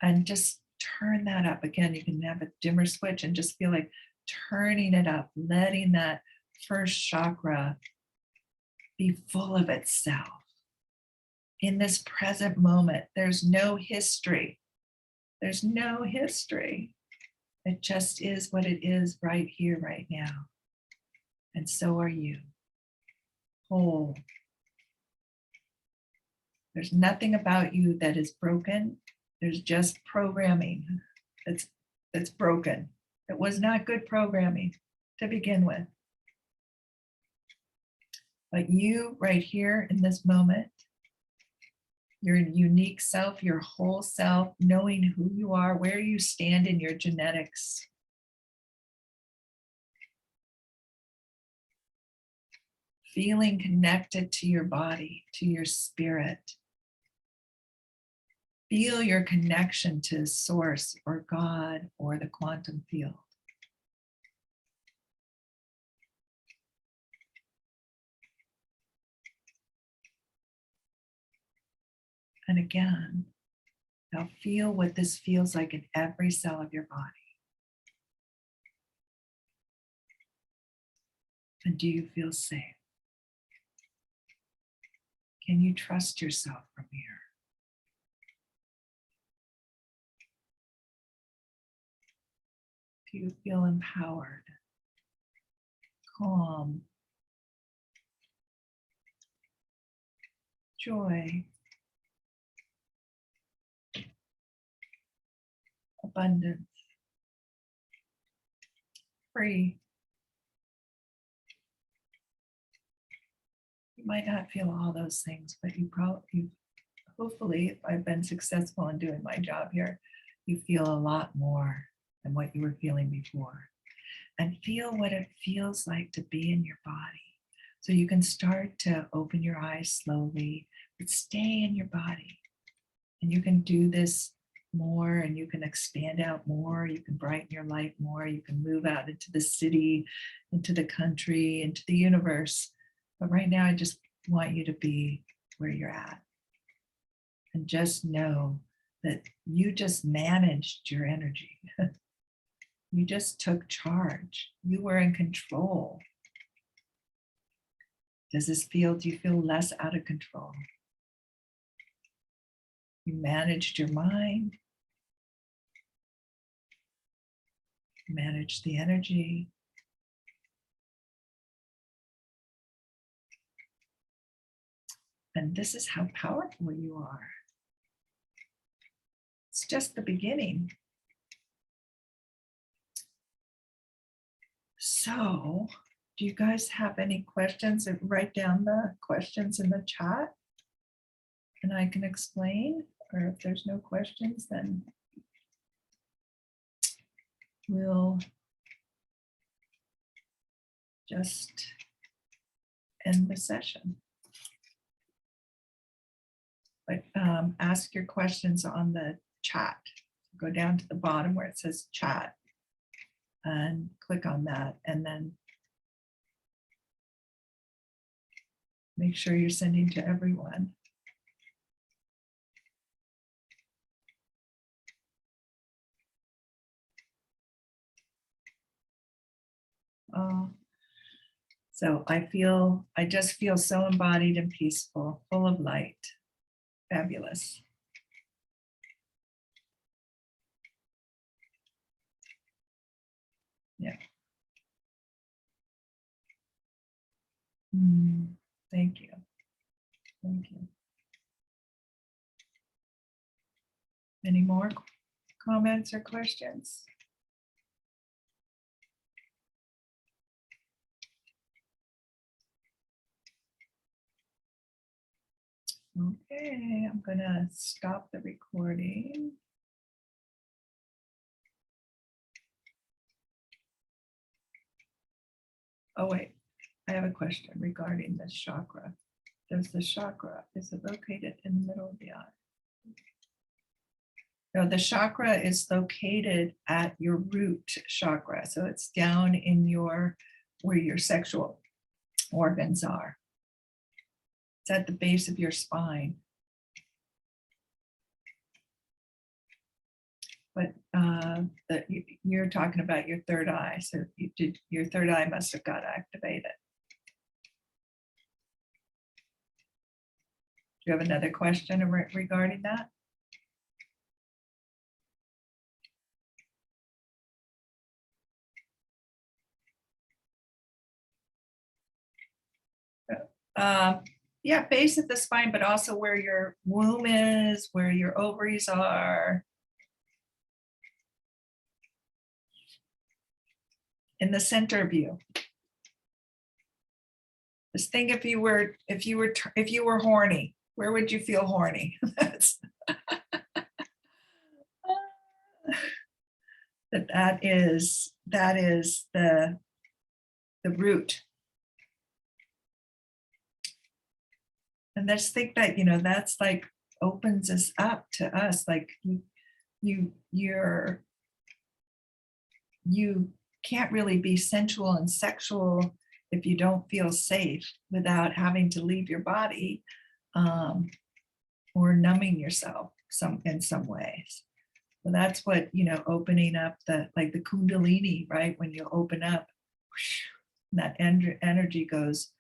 And just turn that up. Again, you can have a dimmer switch and just feel like turning it up, letting that first chakra be full of itself. In this present moment, there's no history. There's no history. It just is what it is right here, right now. And so are you. Whole. There's nothing about you that is broken. There's just programming that's broken. It was not good programming to begin with. But you right here in this moment, your unique self, your whole self, knowing who you are, where you stand in your genetics. Feeling connected to your body, to your spirit. Feel your connection to source or God or the quantum field. And again, now feel what this feels like in every cell of your body. And do you feel safe? Can you trust yourself from here? Do you feel empowered, calm, joy, abundance, free? You might not feel all those things, but hopefully, if I've been successful in doing my job here, you feel a lot more than what you were feeling before. And feel what it feels like to be in your body. So you can start to open your eyes slowly, but stay in your body. And you can do this more, and you can expand out more. You can brighten your light more. You can move out into the city, into the country, into the universe. But right now, I just want you to be where you're at. And just know that you just managed your energy. You just took charge. You were in control. Do you feel less out of control? You managed your mind. You managed the energy. And this is how powerful you are. It's just the beginning. So, do you guys have any questions? Write down the questions in the chat and I can explain. Or if there's no questions, then we'll just end the session. But ask your questions on the chat. Go down to the bottom where it says chat and click on that, and then make sure you're sending to everyone. So I just feel so embodied and peaceful, full of light. Fabulous. Yeah. Thank you. Thank you. Any more comments or questions? Okay, I'm gonna stop the recording. Oh wait, I have a question regarding the chakra. Is it located in the middle of the eye? No, the chakra is located at your root chakra. So it's down in where your sexual organs are. It's at the base of your spine. But you're talking about your third eye. So your third eye must have got activated. Do you have another question regarding that? Yeah, base of the spine, but also where your womb is, where your ovaries are. In the center of you. Just think if you were horny, where would you feel horny? that is the root. And let's think that, that's like opens us up to us, like you can't really be sensual and sexual if you don't feel safe without having to leave your body or numbing yourself in some ways. So that's what, opening up the kundalini, right? When you open up, And that energy goes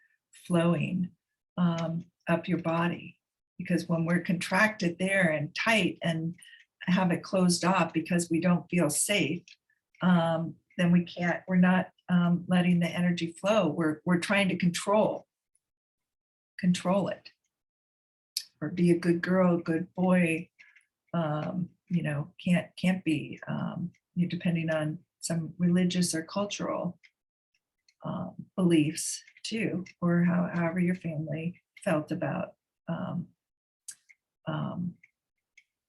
flowing up your body. Because when we're contracted there and tight and have it closed off because we don't feel safe, then we're not letting the energy flow. We're trying to control it, or be a good girl, good boy. Can't be, depending on some religious or cultural beliefs too, or however your family felt about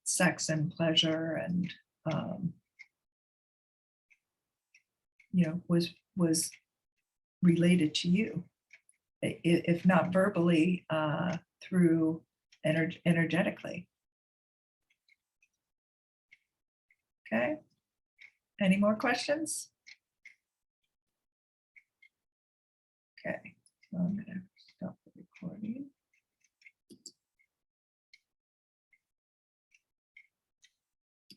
sex and pleasure, and was related to you, if not verbally, through energetically. Okay, any more questions? Okay, so I'm gonna